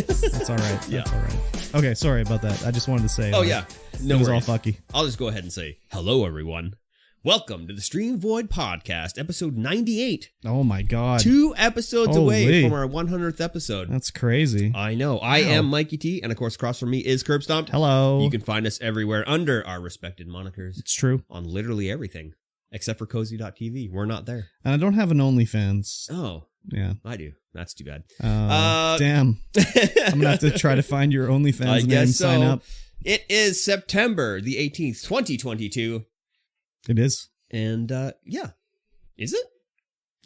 That's all right. Yeah. That's all right. Okay, sorry about that. I just wanted to say. Oh, yeah. No it was worries. all fucky. I'll just go ahead and say, hello, everyone. Welcome to the StreamVoid podcast, episode 98. Oh, my God. 2 episodes away Holy. from our 100th episode. That's crazy. I know. I am MikeyT, and of course, across from me is KurbStomped. Hello. You can find us everywhere under our respected monikers. It's true. On literally everything, except for cozy.tv. We're not there. And I don't have an OnlyFans. Oh, Yeah. I do. That's too bad. Damn. I'm going to have to try to find your OnlyFans I name guess and sign so. up. It is September the 18th, 2022. It is. And, yeah. Is it?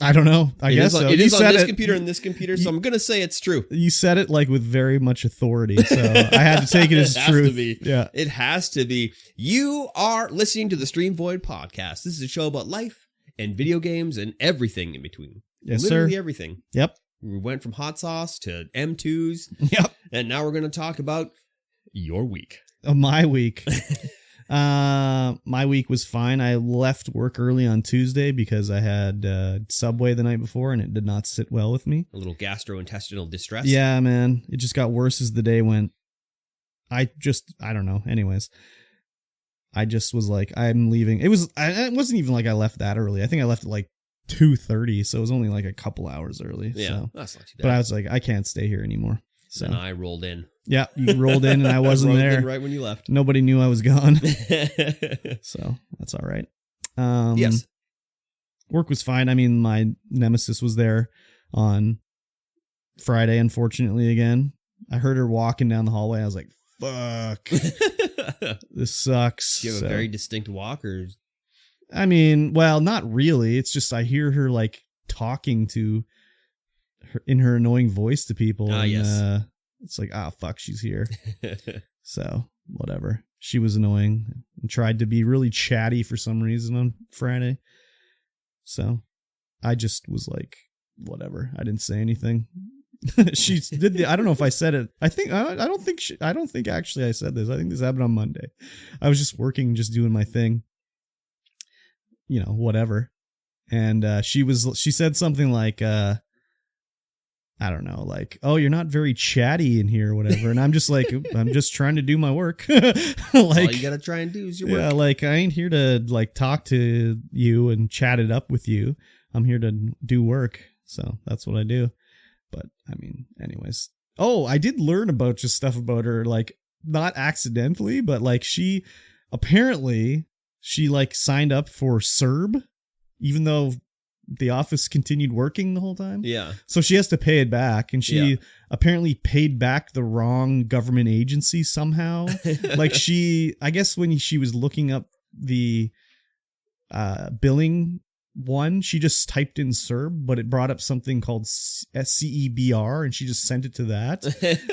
I don't know. I guess so. It You is on said this it. computer and this computer, so I'm going to say it's true. You said it like with very much authority, so I had to take it as It has truth. to be. Yeah. It has to be. You are listening to the StreamVoid podcast. This is a show about life and video games and everything in between. Yes, Literally sir. everything. Yep. We went from hot sauce to M2s, Yep. and now we're going to talk about your week. My week. My week was fine. I left work early on Tuesday because I had Subway the night before and it did not sit well with me. A little gastrointestinal distress. Yeah, man. It just got worse as the day went. I don't know. Anyways, I just was like, I'm leaving. It wasn't even like I left that early. I think I left at like 2:30, so it was only like a couple hours early. Yeah, So. that's not too bad. But I was like, I can't stay here anymore. So And I rolled in. yeah, you rolled in and I wasn't rolled there. in right when you left. Nobody knew I was gone. So that's all right. Yes. Work was fine. I mean, my nemesis was there on Friday, unfortunately, again. I heard her walking down the hallway. I was like, fuck, this sucks. Do you have a very distinct walk, or? I mean, well, not really. It's just I hear her like talking to her in her annoying voice to people. And, Yes. It's like, fuck, she's here. So whatever. She was annoying and tried to be really chatty for some reason on Friday. So I just was like, whatever. I didn't say anything. She did I don't know if I said it. I don't think actually I said this. I think this happened on Monday. I was just working, just doing my thing. You know, whatever. And she said something like, I don't know, like, oh, you're not very chatty in here or whatever. And I'm just like, I'm just trying to do my work. Like, all you gotta try and do is your work. Yeah, like, I ain't here to like talk to you and chat it up with you. I'm here to do work. So that's what I do. But I mean, anyways. Oh, I did learn about just stuff about her, like, not accidentally, but like she like signed up for CERB, even though the office continued working the whole time. Yeah. So she has to pay it back, and she apparently paid back the wrong government agency somehow. Like I guess when she was looking up the billing one, she just typed in CERB, but it brought up something called SCEBR, and she just sent it to that.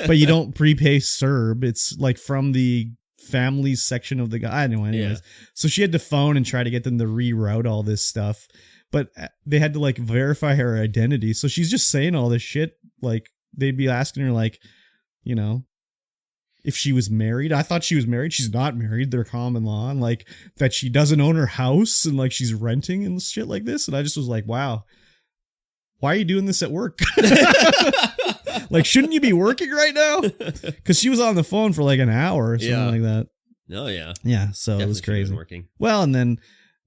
But you don't prepay CERB. It's like from the families section of the guy. I don't know. Anyways, so she had to phone and try to get them to reroute all this stuff. But they had to like verify her identity. So she's just saying all this shit. Like they'd be asking her like, you know, if she was married. I thought she was married. She's not married. They're common law. And like that she doesn't own her house and like she's renting and shit like this. And I just was like, wow, why are you doing this at work? Like, shouldn't you be working right now? Because she was on the phone for like an hour or something like that. Oh, yeah. Yeah. So Definitely it was crazy. working. Well, and then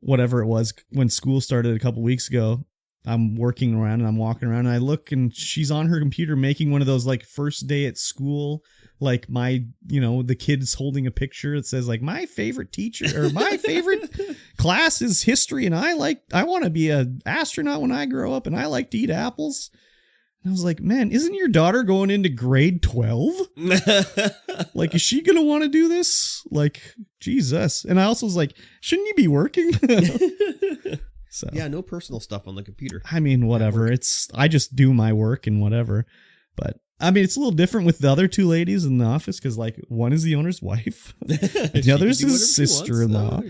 whatever it was, when school started a couple weeks ago, I'm working around and I'm walking around and I look and she's on her computer making one of those like first day at school, like the kid's holding a picture that says like my favorite teacher or my favorite class is history and I want to be an astronaut when I grow up and I like to eat apples. And I was like, man, isn't your daughter going into grade 12? Like, is she going to want to do this? Like, Jesus. And I also was like, shouldn't you be working? So yeah, no personal stuff on the computer. I mean, whatever. I just do my work and whatever. But I mean, it's a little different with the other two ladies in the office because like one is the owner's wife, the other is his sister-in-law.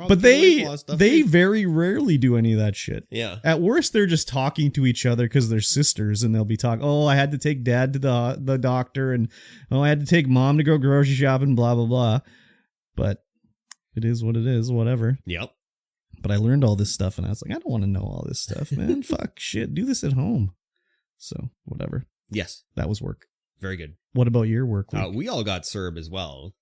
But they very rarely do any of that shit. Yeah. At worst, they're just talking to each other because they're sisters, and they'll be talking. Oh, I had to take dad to the doctor, and I had to take mom to go grocery shopping. Blah blah blah. But it is what it is. Whatever. Yep. But I learned all this stuff, and I was like, I don't want to know all this stuff, man. Fuck, shit. Do this at home. So, whatever. Yes. That was work. Very good. What about your work week? We all got CERB as well.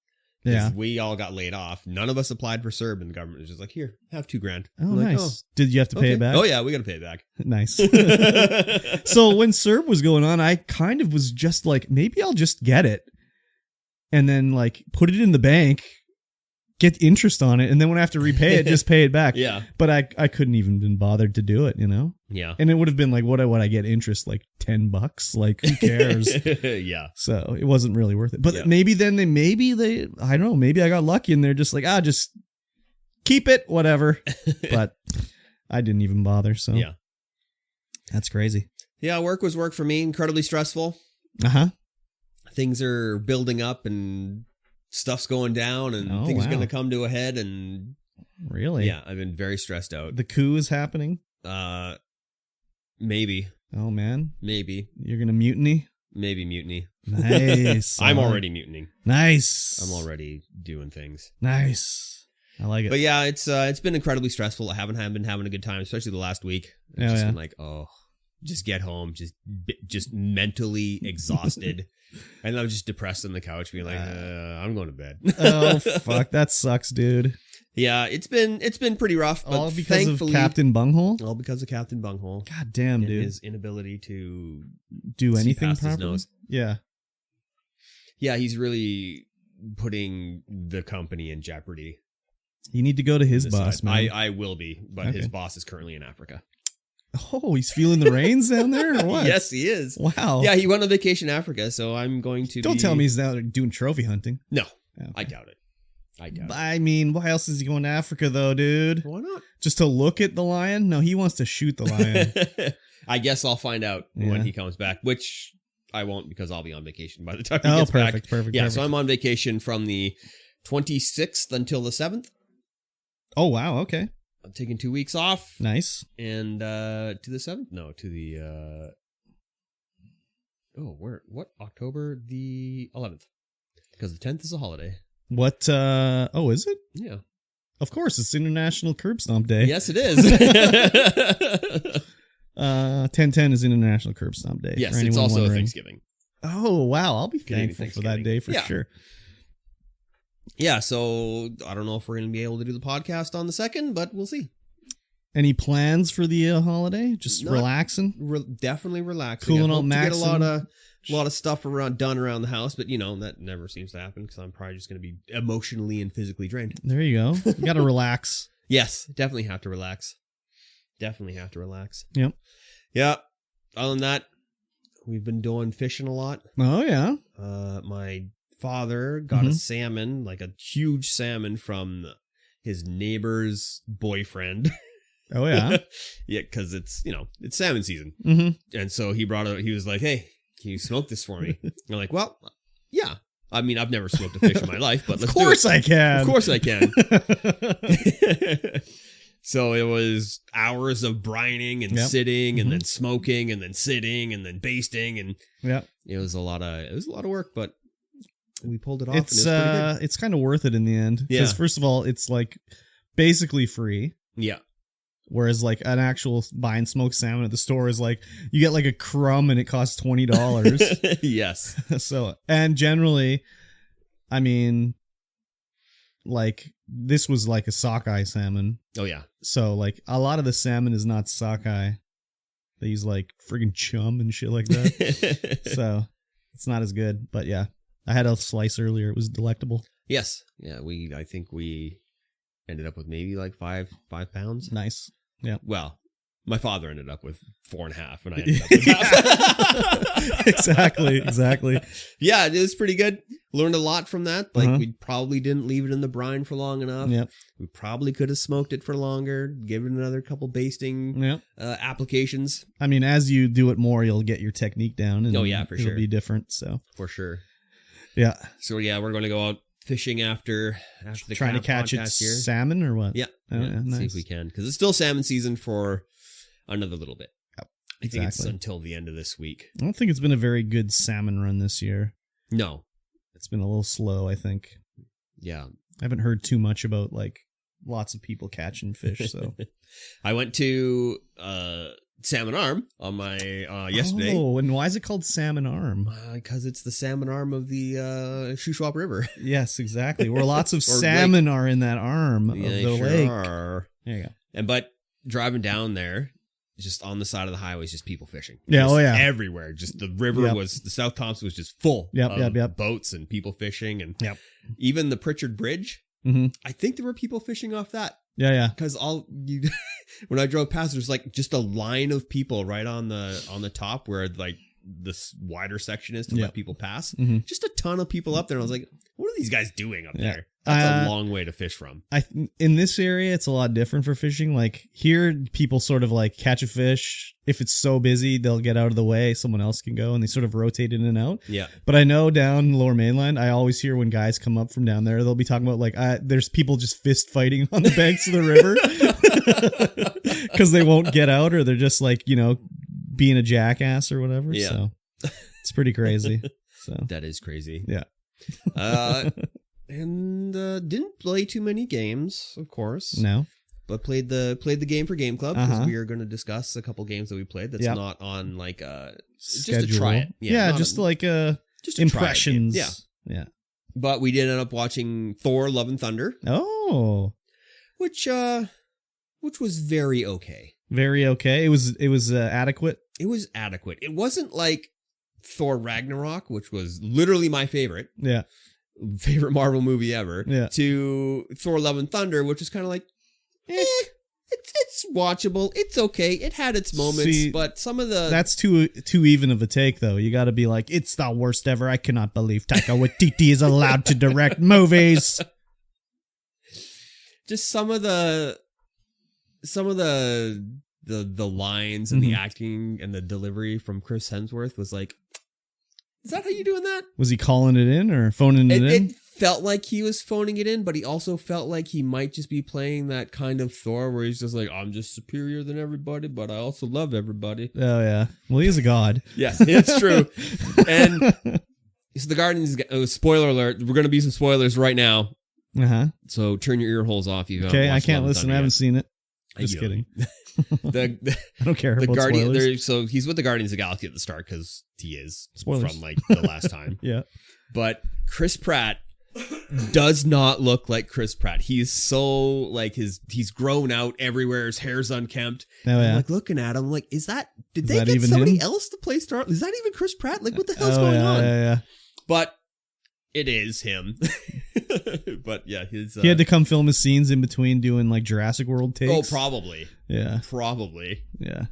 Yeah. We all got laid off. None of us applied for CERB, and the government was just like, here, have $2,000. Oh, Like, nice. Did you have to pay it back? Oh, yeah, we got to pay it back. Nice. So when CERB was going on, I kind of was just like, maybe I'll just get it and then like put it in the bank, get interest on it, and then when I have to repay it, just pay it back. Yeah. But I couldn't even been bothered to do it, you know? Yeah. And it would have been like, what I get interest, like $10? Like, who cares? Yeah. So it wasn't really worth it. But Yeah. maybe they, I don't know, maybe I got lucky and they're just like, just keep it, whatever. But I didn't even bother. So Yeah. That's crazy. Yeah, work was work for me. Incredibly stressful. Uh-huh. Things are building up and stuff's going down and things are going to come to a head. And really? Yeah, I've been very stressed out. The coup is happening? Maybe. Oh, man. Maybe. You're going to mutiny? Maybe mutiny. Nice. I'm already mutinying. Nice. I'm already doing things. Nice. I like it. But yeah, it's been incredibly stressful. I haven't been having a good time, especially the last week. I've just been like, just get home, just mentally exhausted. And I'm just depressed on the couch being like, I'm going to bed. Oh, fuck. That sucks, dude. Yeah, it's been pretty rough. But all because of Captain Bunghole? All because of Captain Bunghole. God damn, dude. His inability to do anything past his properly. nose. Yeah. Yeah, he's really putting the company in jeopardy. You need to go to his boss, man. I will be, but his boss is currently in Africa. Oh, he's feeling the rains down there or what? Yes, he is. Wow. Yeah, he went on vacation in Africa, so I'm going to Don't tell me he's now doing trophy hunting. No, okay. I doubt it. I mean, why else is he going to Africa, though, dude? Why not? Just to look at the lion? No, he wants to shoot the lion. I guess I'll find out when he comes back, which I won't because I'll be on vacation by the time he gets back. Perfect. Yeah, so I'm on vacation from the 26th until the 7th. Oh, wow, okay. I'm taking 2 weeks off. Nice. And to the 7th? No, to the... what? October the 11th. Because the 10th is a holiday. What? Is it? Yeah. Of course, it's International KurbStomped Day. Yes, it is. 10/10 is International KurbStomped Day. Yes, it's also Thanksgiving. Oh, wow. I'll be thankful for that day for sure. Yeah, so I don't know if we're going to be able to do the podcast on the 2nd, but we'll see. Any plans for the holiday? Just relaxing? Definitely relaxing. Cooling out Max. Get a lot of stuff done around the house, but that never seems to happen because I'm probably just going to be emotionally and physically drained. There you go. You got to relax. Yes, definitely have to relax. Yep. Yeah. Other than that, we've been doing fishing a lot. Oh, yeah. My father got a salmon, like a huge salmon from his neighbor's boyfriend. Oh, yeah. Yeah, because it's salmon season. Mm-hmm. And so he was like, hey, can you smoke this for me? And I'm like, well, yeah. I mean, I've never smoked a fish in my life, but let's do it. Of course I can. Of course I can. So it was hours of brining and sitting and then smoking and then sitting and then basting. And it was a lot of work, but we pulled it off. It's, and it was pretty good. It's kind of worth it in the end. Because first of all, it's like basically free. Yeah. Whereas like an actual buying smoked salmon at the store is like you get like a crumb and it costs $20. Yes. So, and generally, I mean, like this was like a sockeye salmon. Oh yeah. So like a lot of the salmon is not sockeye. They use like friggin' chum and shit like that. So it's not as good, but yeah, I had a slice earlier. It was delectable. Yes. Yeah. I think we ended up with maybe like 5 pounds. Nice. Yeah. Well, my father ended up with 4.5 and I ended up with half. Exactly. Yeah, it was pretty good. Learned a lot from that. Like we probably didn't leave it in the brine for long enough. Yep. We probably could have smoked it for longer, give it another couple basting applications. I mean, as you do it more, you'll get your technique down. And for sure. It'll be different. So for sure. Yeah. So yeah, we're going to go out fishing after the trying to catch it salmon or what? Yeah. Nice. See if we can, because it's still salmon season for another little bit. Yep. I think it's until the end of this week. I don't think it's been a very good salmon run this year. No. It's been a little slow, I think. Yeah. I haven't heard too much about like lots of people catching fish. So I went to salmon arm on my yesterday. Oh, and why is it called salmon arm? Because it's the salmon arm of the Shuswap River. Yes, exactly. Where lots of salmon are in that arm of the lake. Are. There you go. But driving down there, just on the side of the highway, is just people fishing. Yeah, just everywhere. Just the river the South Thompson was just full of boats and people fishing. And even the Pritchard Bridge, I think there were people fishing off that. Yeah. Because when I drove past, there's like just a line of people right on the top where like this wider section is to let people pass. Just a ton of people up there. And I was like, what are these guys doing up there? That's a long way to fish from. In this area, it's a lot different for fishing. Like here, people sort of like catch a fish. If it's so busy, they'll get out of the way. Someone else can go, and they sort of rotate in and out. Yeah. But I know down Lower Mainland, I always hear when guys come up from down there, they'll be talking about like there's people just fist fighting on the banks of the river because they won't get out, or they're just like being a jackass or whatever. Yeah. So it's pretty crazy. So that is crazy. Yeah. And didn't play too many games, of course. No. But played the game for Gameclub, because we are going to discuss a couple games that we played that's not on like just to try it. Yeah, just impressions. Yeah. But we did end up watching Thor: Love and Thunder. Oh. Which was very okay. Very okay. It was adequate. It was adequate. It wasn't like Thor Ragnarok, which was literally my favorite. Yeah. Favorite Marvel movie ever. Yeah. To Thor: Love and Thunder, which is kind of like, it's watchable. It's okay. It had its moments, but some of the... That's too even of a take, though. You got to be like, it's the worst ever. I cannot believe Taika Waititi is allowed to direct movies. Just some of the lines and the acting and the delivery from Chris Hemsworth was like, is that how you doing that? Was he calling it in or phoning it in? It felt like he was phoning it in, but he also felt like he might just be playing that kind of Thor where he's just like, I'm just superior than everybody, but I also love everybody. Oh, yeah. Well, he is a god. Yes, it's true. And so the Guardians, spoiler alert, we're going to be some spoilers right now. Uh-huh. So turn your ear holes off. Okay, I can't listen. I haven't seen it. Just kidding. I don't care about spoilers. So he's with the Guardians of the Galaxy at the start because he is spoilers from like the last time. Yeah. But Chris Pratt does not look like Chris Pratt. He is so like he's grown out everywhere. His hair's unkempt. Oh, yeah. I'm like looking at him like, did they get somebody else to play Star? Is that even Chris Pratt? Like what the hell's going on? Yeah. But it is him. But yeah, he had to come film his scenes in between doing like Jurassic World takes. Oh, probably. Yeah. Probably. Yeah.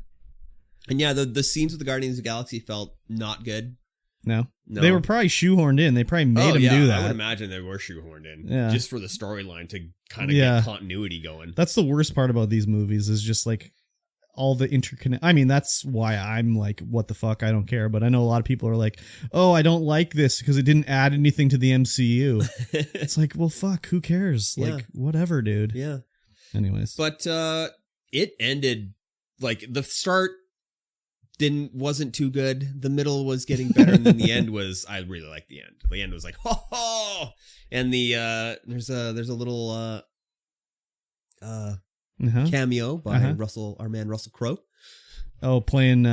And yeah, the scenes with the Guardians of the Galaxy felt not good. No. They were probably shoehorned in. They probably made him do that. I would imagine they were shoehorned in. Yeah. Just for the storyline to kind of get continuity going. That's the worst part about these movies is just like all the interconnect. I mean, that's why I'm like, what the fuck? I don't care. But I know a lot of people are like, oh, I don't like this because it didn't add anything to the MCU. It's like, well, fuck, who cares? Like, whatever, dude. Yeah. Anyways. But it ended, like, the start wasn't too good. The middle was getting better. And then the end was, I really liked the end. The end was like, ho ho! And there's a little cameo by our man Russell Crowe. Oh, playing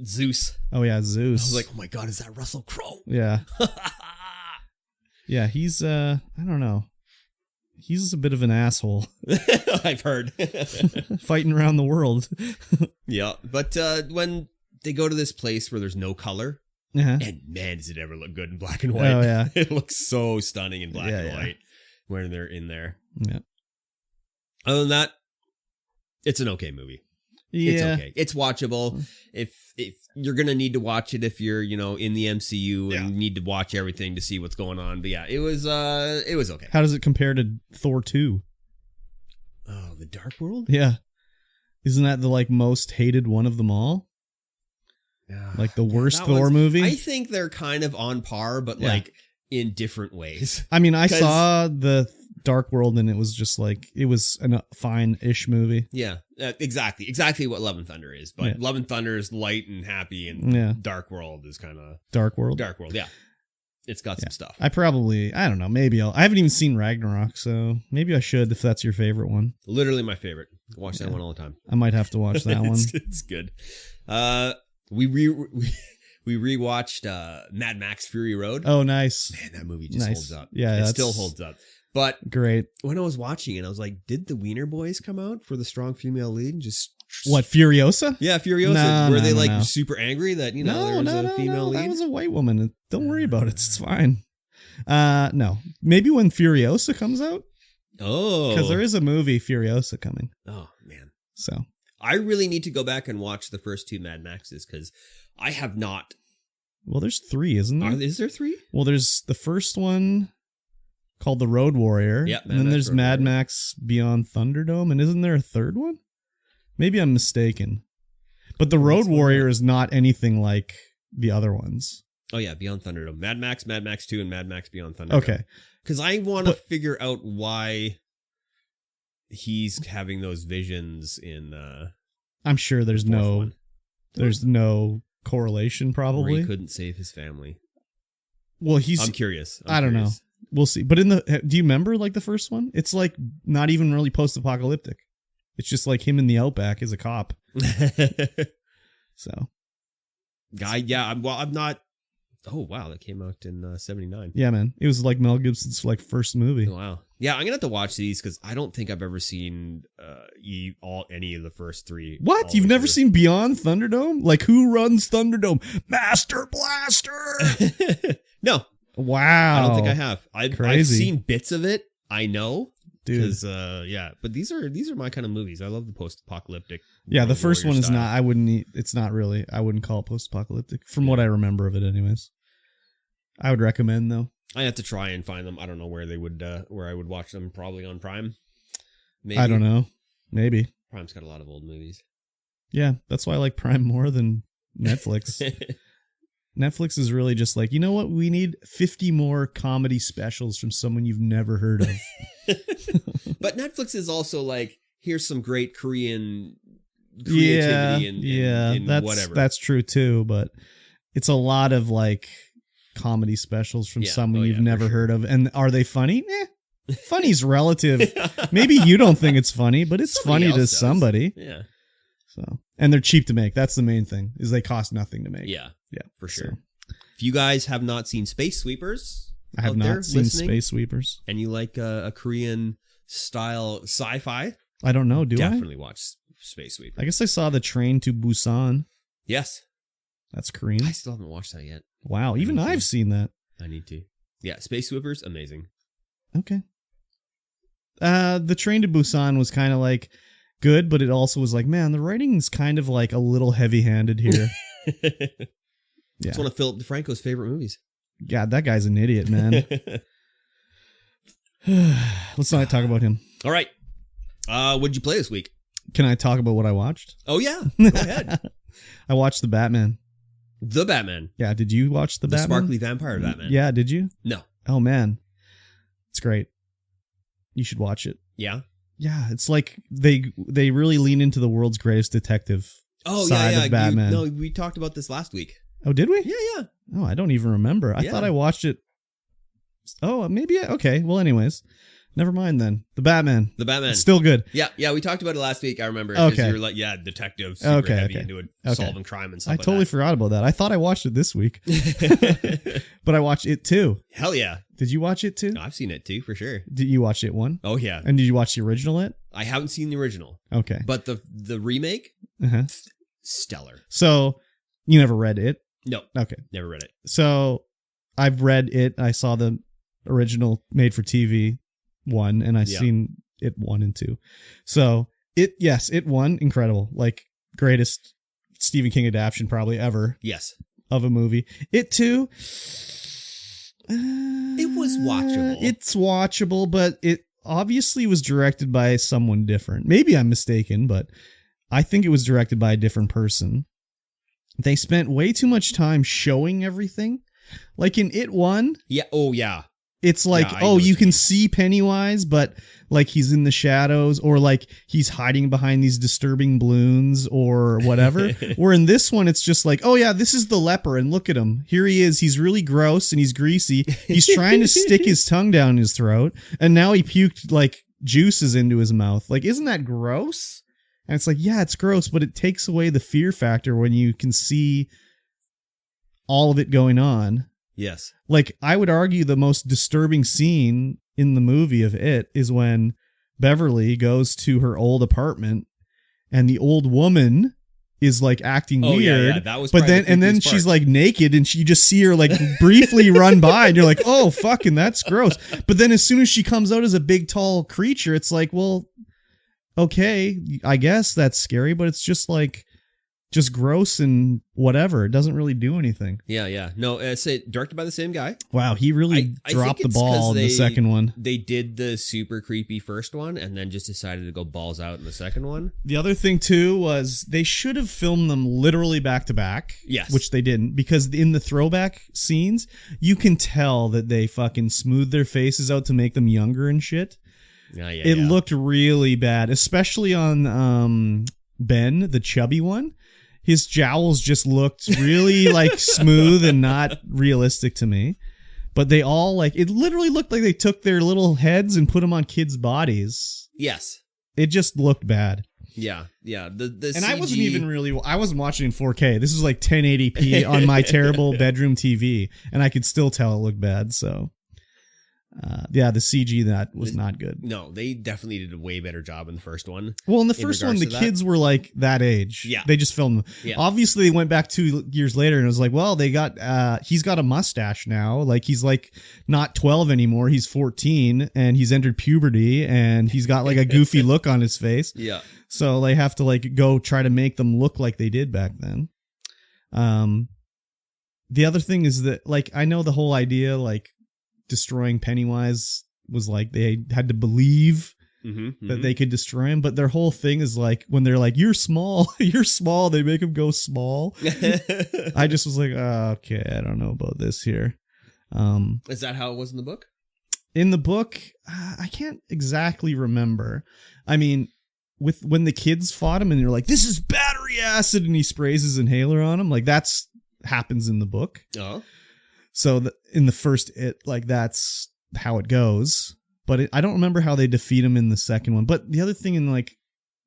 Zeus. Oh yeah, Zeus. I was like, oh my god, is that Russell Crowe? Yeah. Yeah, he's I don't know. He's a bit of an asshole. I've heard. Fighting around the world. Yeah, but when they go to this place where there's no color, and man, does it ever look good in black and white. Oh yeah. It looks so stunning in black and white when they're in there. Yeah. Other than that, it's an okay movie. Yeah. It's okay. It's watchable. If you're going to need to watch it if you're, in the MCU and need to watch everything to see what's going on. But yeah, it was okay. How does it compare to Thor 2? Oh, The Dark World? Yeah. Isn't that the like most hated one of them all? Like the worst Thor movie? I think they're kind of on par, but like in different ways. I mean, I saw the Dark World and it was just like, it was a fine-ish movie. Yeah, exactly what Love and Thunder is. But Love and Thunder is light and happy, and Dark World is kind of... Dark World, yeah. It's got some stuff. I don't know, maybe I haven't even seen Ragnarok, so maybe I should if that's your favorite one. Literally my favorite. Watch that one all the time. I might have to watch that one. It's good. We rewatched Mad Max Fury Road. Oh, nice. Man, that movie just holds up. Yeah, it still holds up. But great. When I was watching it, I was like, did the Wiener Boys come out for the strong female lead? What, Furiosa? Yeah, Furiosa. Were they super angry that, there was a female lead? That was a white woman. Don't worry about it. It's fine. No. Maybe when Furiosa comes out. Oh. Because there is a movie, Furiosa, coming. Oh, man. So. I really need to go back and watch the first 2 Mad Maxes because I have not. Well, there's 3, isn't there? Is there 3? Well, there's the first one called The Road Warrior. Yep, and then there's Mad Max Beyond Thunderdome. And isn't there a third one? Maybe I'm mistaken. But The Road Warrior is not anything like the other ones. Oh, yeah, Beyond Thunderdome. Mad Max 2, and Mad Max Beyond Thunderdome. Okay. Because I want to figure out why he's having those visions in... I'm sure there's no correlation, probably. Or he couldn't save his family. Well, I'm curious. I don't know. We'll see. But do you remember like the first one? It's like not even really post-apocalyptic. It's just like him in the outback as a cop. So. I'm not. Oh, wow. That came out in 79. Yeah, man. It was like Mel Gibson's first movie. Oh, wow. Yeah, I'm going to have to watch these because I don't think I've ever seen any of the first 3. What? You've never seen Beyond Thunderdome? Like, who runs Thunderdome? Master Blaster! No. Wow. I don't think I have. I've seen bits of it. I know. Dude. But these are my kind of movies. I love the post-apocalyptic. Yeah, the first one is not. It's not really. I wouldn't call it post-apocalyptic from what I remember of it, anyways. I would recommend though. I have to try and find them. I don't know where they would. Where I would watch them. Probably on Prime. Maybe. I don't know. Maybe. Prime's got a lot of old movies. Yeah, that's why I like Prime more than Netflix. Netflix is really just like, you know what? We need 50 more comedy specials from someone you've never heard of. But Netflix is also like, here's some great Korean creativity and whatever. That's true too, but it's a lot of like comedy specials from someone you've never heard of. And are they funny? Funny's relative. Maybe you don't think it's funny, but it's funny to somebody. Yeah. So, and they're cheap to make. That's the main thing, is they cost nothing to make. Yeah, for sure. So. If you guys have not seen Space Sweepers, I have not seen Space Sweepers, and you like a Korean style sci-fi, I don't know. Definitely watch Space Sweepers. I guess I saw the Train to Busan. Yes, that's Korean. I still haven't watched that yet. Wow, even I've seen that. I need to. Yeah, Space Sweepers, amazing. Okay. The Train to Busan was kind of like good, but it also was like, man, the writing's kind of like a little heavy-handed here. Yeah. It's one of Philip DeFranco's favorite movies. God, that guy's an idiot, man. Let's not talk about him. All right. What'd you play this week? Can I talk about what I watched? Oh, yeah. Go ahead. I watched The Batman. The Batman? Yeah, did you watch The Batman? The sparkly vampire Batman. Yeah, did you? No. Oh, man. It's great. You should watch it. Yeah? Yeah, it's like they really lean into the world's greatest detective side of Batman. No, we talked about this last week. Oh, did we? Yeah. Oh, I don't even remember. I thought I watched it. Oh, maybe. Okay. Well, anyways, never mind then. The Batman. It's still good. Yeah. We talked about it last week. I remember. Okay. You were like, detective, super heavy into it, solving crime and stuff I totally forgot about that. I thought I watched it this week. But I watched it too. Hell yeah. Did you watch it too? No, I've seen it too, for sure. Did you watch it one? Oh, yeah. And did you watch the original it? I haven't seen the original. Okay. But the remake, stellar. So, you never read it? No. Okay. Never read it. So, I've read it. I saw the original made for TV 1, and I've seen it 1 and 2. So, it 1, incredible. Like, greatest Stephen King adaptation probably ever. Yes. Of a movie. It 2... it was watchable. It's watchable, but it obviously was directed by someone different. Maybe I'm mistaken, but I think it was directed by a different person. They spent way too much time showing everything. Like in It 1. Yeah. Oh, yeah. It's like, you can see Pennywise, but like he's in the shadows, or like he's hiding behind these disturbing balloons or whatever. Or in this one, it's just like, oh yeah, this is the leper, and look at him. Here he is. He's really gross and he's greasy. He's trying to stick his tongue down his throat, and now he puked like juices into his mouth. Like, isn't that gross? And it's like, yeah, it's gross, but it takes away the fear factor when you can see all of it going on. Yes. Like, I would argue the most disturbing scene in the movie of it is when Beverly goes to her old apartment and the old woman is like acting weird. Yeah, that was but then she's like naked and you just see her like briefly run by and you're like, oh, fucking that's gross. But then as soon as she comes out as a big tall creature, it's like, well, okay, I guess that's scary, but it's just like just gross and whatever. It doesn't really do anything. Yeah. No, it's directed by the same guy. Wow, he really dropped the ball in the second one. They did the super creepy first one and then just decided to go balls out in the second one. The other thing, too, was they should have filmed them literally back to back. Yes. Which they didn't, because in the throwback scenes, you can tell that they fucking smoothed their faces out to make them younger and shit. It looked really bad, especially on Ben, the chubby one. His jowls just looked really like smooth and not realistic to me. But they all it literally looked like they took their little heads and put them on kids' bodies. Yes. It just looked bad. Yeah. The and CG... I wasn't watching in 4K. This was like 1080p on my terrible bedroom TV. And I could still tell it looked bad, so... the CG that was not good. No, they definitely did a way better job in the first one. Well, in the first one, the kids were like that age. Yeah. They just filmed them. Yeah. Obviously, they went back 2 years later and it was like, well, they got, he's got a mustache now. Like, he's like not 12 anymore. He's 14 and he's entered puberty and he's got like a goofy look on his face. Yeah. So they have to like go try to make them look like they did back then. The other thing is that, like, I know the whole idea, like, destroying Pennywise was like they had to believe that they could destroy him, but their whole thing is like when they're like, you're small, they make him go small. I just was like, okay, I don't know about this here. Is that how it was in the book? In the book, I can't exactly remember. I mean, when the kids fought him and they're like, this is battery acid, and he sprays his inhaler on him, like that's happens in the book. Oh. So in the first, that's how it goes. But I don't remember how they defeat him in the second one. But the other thing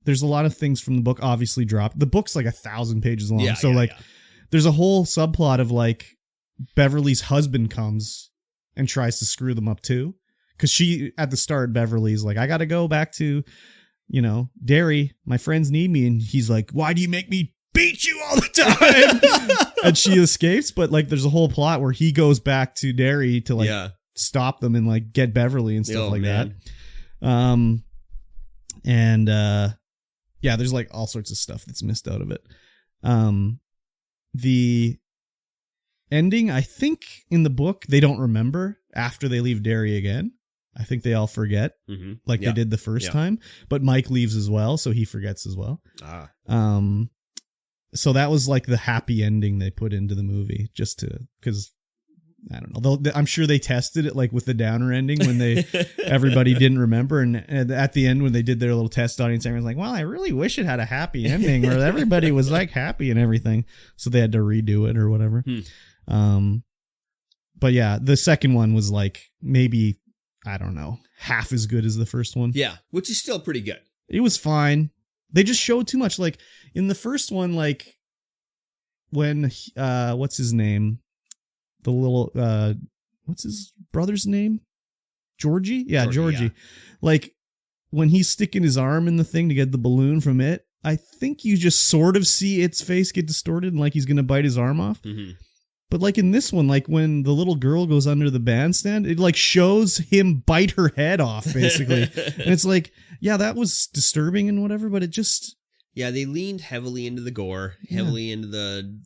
there's a lot of things from the book obviously dropped. The book's like 1,000 pages long. There's a whole subplot of like Beverly's husband comes and tries to screw them up too. Because at the start, Beverly's like, I got to go back to, Derry. My friends need me. And he's like, why do you make me beat you all the time? And she escapes, but like there's a whole plot where he goes back to Derry to stop them and like get Beverly and stuff that. There's like all sorts of stuff that's missed out of it. The ending, I think in the book they don't remember after they leave Derry again. I think they all forget they did the first time, but Mike leaves as well, so he forgets as well. So that was like the happy ending they put into the movie, just because I don't know. I'm sure they tested it like with the downer ending when everybody didn't remember, and at the end when they did their little test audience, everyone was like, "Well, I really wish it had a happy ending where everybody was like happy and everything." So they had to redo it or whatever. But yeah, the second one was like maybe I don't know half as good as the first one. Yeah, which is still pretty good. It was fine. They just showed too much. Like in the first one, like when what's his name? The little what's his brother's name? Georgie? Yeah, Georgie. Yeah. Like when he's sticking his arm in the thing to get the balloon from it, I think you just sort of see its face get distorted and like he's gonna bite his arm off. But like in this one, like when the little girl goes under the bandstand, it like shows him bite her head off, basically. And it's like, yeah, that was disturbing and whatever, but it just... Yeah, they leaned heavily into the gore, heavily into the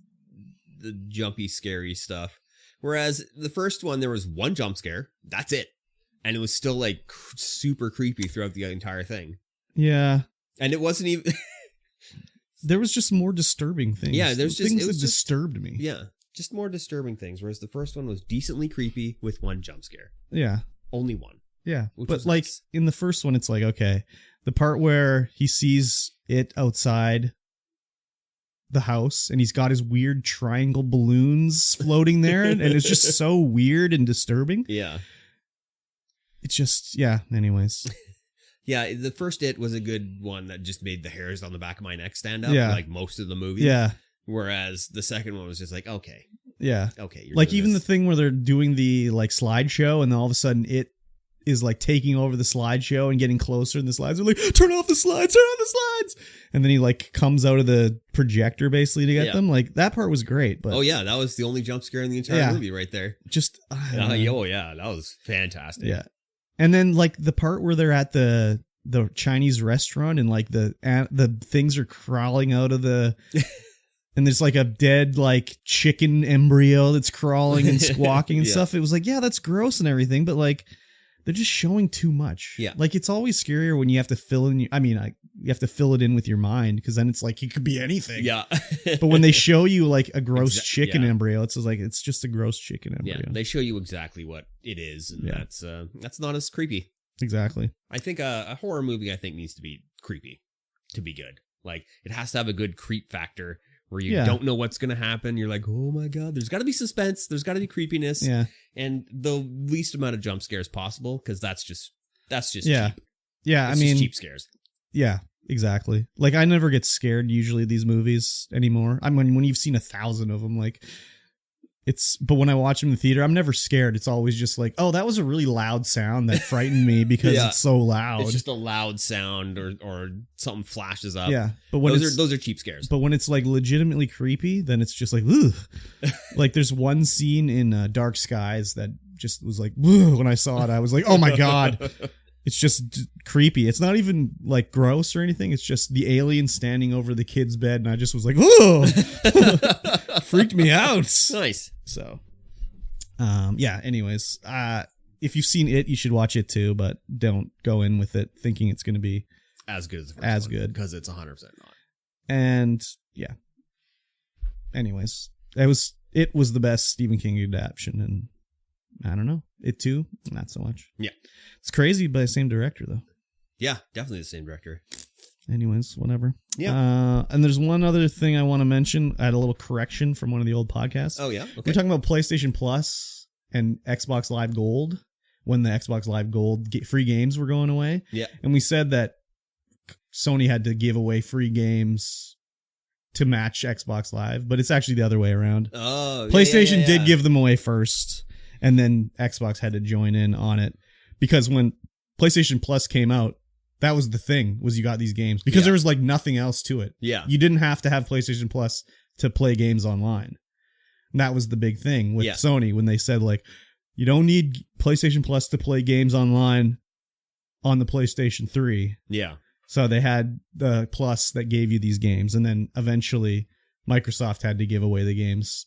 jumpy, scary stuff. Whereas the first one, there was one jump scare. That's it. And it was still like super creepy throughout the entire thing. Yeah. And it wasn't even... There was just more disturbing things. Yeah, there's just... Things that disturbed me. Yeah. just more disturbing things. Whereas the first one was decently creepy with one jump scare. Yeah. Only one. Yeah. But like nice. In the first one, it's like, okay, the part where he sees it outside the house and he's got his weird triangle balloons floating there and it's just so weird and disturbing. Yeah. It's just, yeah, anyways. Yeah, the first It was a good one that just made the hairs on the back of my neck stand up, like most of the movie. Yeah. Whereas the second one was just like, okay. Yeah. Okay. Like even the thing where they're doing the like slideshow and then all of a sudden it is like taking over the slideshow and getting closer and the slides are like, turn off the slides. And then he like comes out of the projector basically to get them. Like that part was great. But oh yeah, that was the only jump scare in the entire movie right there. Just, oh yeah, that was fantastic. Yeah. And then like the part where they're at the Chinese restaurant and like the things are crawling out of the and there's like a dead like chicken embryo that's crawling and squawking and stuff. It was like, yeah, that's gross and everything, but like they're just showing too much. Yeah. Like it's always scarier when you have to fill in you have to fill it in with your mind because then it's like it could be anything. Yeah. But when they show you like a gross chicken embryo, it's like it's just a gross chicken embryo. Yeah, they show you exactly what it is, and that's not as creepy. Exactly. I think a horror movie needs to be creepy to be good. Like it has to have a good creep factor where you don't know what's going to happen. You're like, oh my God, there's got to be suspense. There's got to be creepiness. Yeah. And the least amount of jump scares possible because that's just cheap. Yeah. It's just cheap scares. Yeah, exactly. Like I never get scared usually these movies anymore. I mean, when you've seen 1,000 of them, like but when I watch them in the theater, I'm never scared. It's always just like, oh, that was a really loud sound that frightened me because it's so loud. It's just a loud sound or something flashes up. Yeah. But when those are cheap scares. But when it's like legitimately creepy, then it's just like, ugh. Like there's one scene in Dark Skies that just was like, ugh, when I saw it, I was like, oh my God. It's just creepy. It's not even like gross or anything. It's just the alien standing over the kid's bed. And I just was like, oh, freaked me out. Nice. So, yeah, anyways, if you've seen it, you should watch it too, but don't go in with it thinking it's going to be as good as the first one, good because it's 100% not. And yeah, anyways, it was the best Stephen King adaptation. And I don't know, it too, not so much. Yeah. It's crazy by the same director though. Yeah, definitely the same director. Anyways, whatever. Yeah. And there's one other thing I want to mention. I had a little correction from one of the old podcasts. Oh, yeah? Okay. We're talking about PlayStation Plus and Xbox Live Gold when the Xbox Live Gold free games were going away. Yeah. And we said that Sony had to give away free games to match Xbox Live, but it's actually the other way around. Oh, PlayStation did give them away first, and then Xbox had to join in on it because when PlayStation Plus came out, that was the thing, was you got these games because there was like nothing else to it. Yeah. You didn't have to have PlayStation Plus to play games online. And that was the big thing with Sony when they said like, you don't need PlayStation Plus to play games online on the PlayStation 3. Yeah. So they had the Plus that gave you these games. And then eventually Microsoft had to give away the games.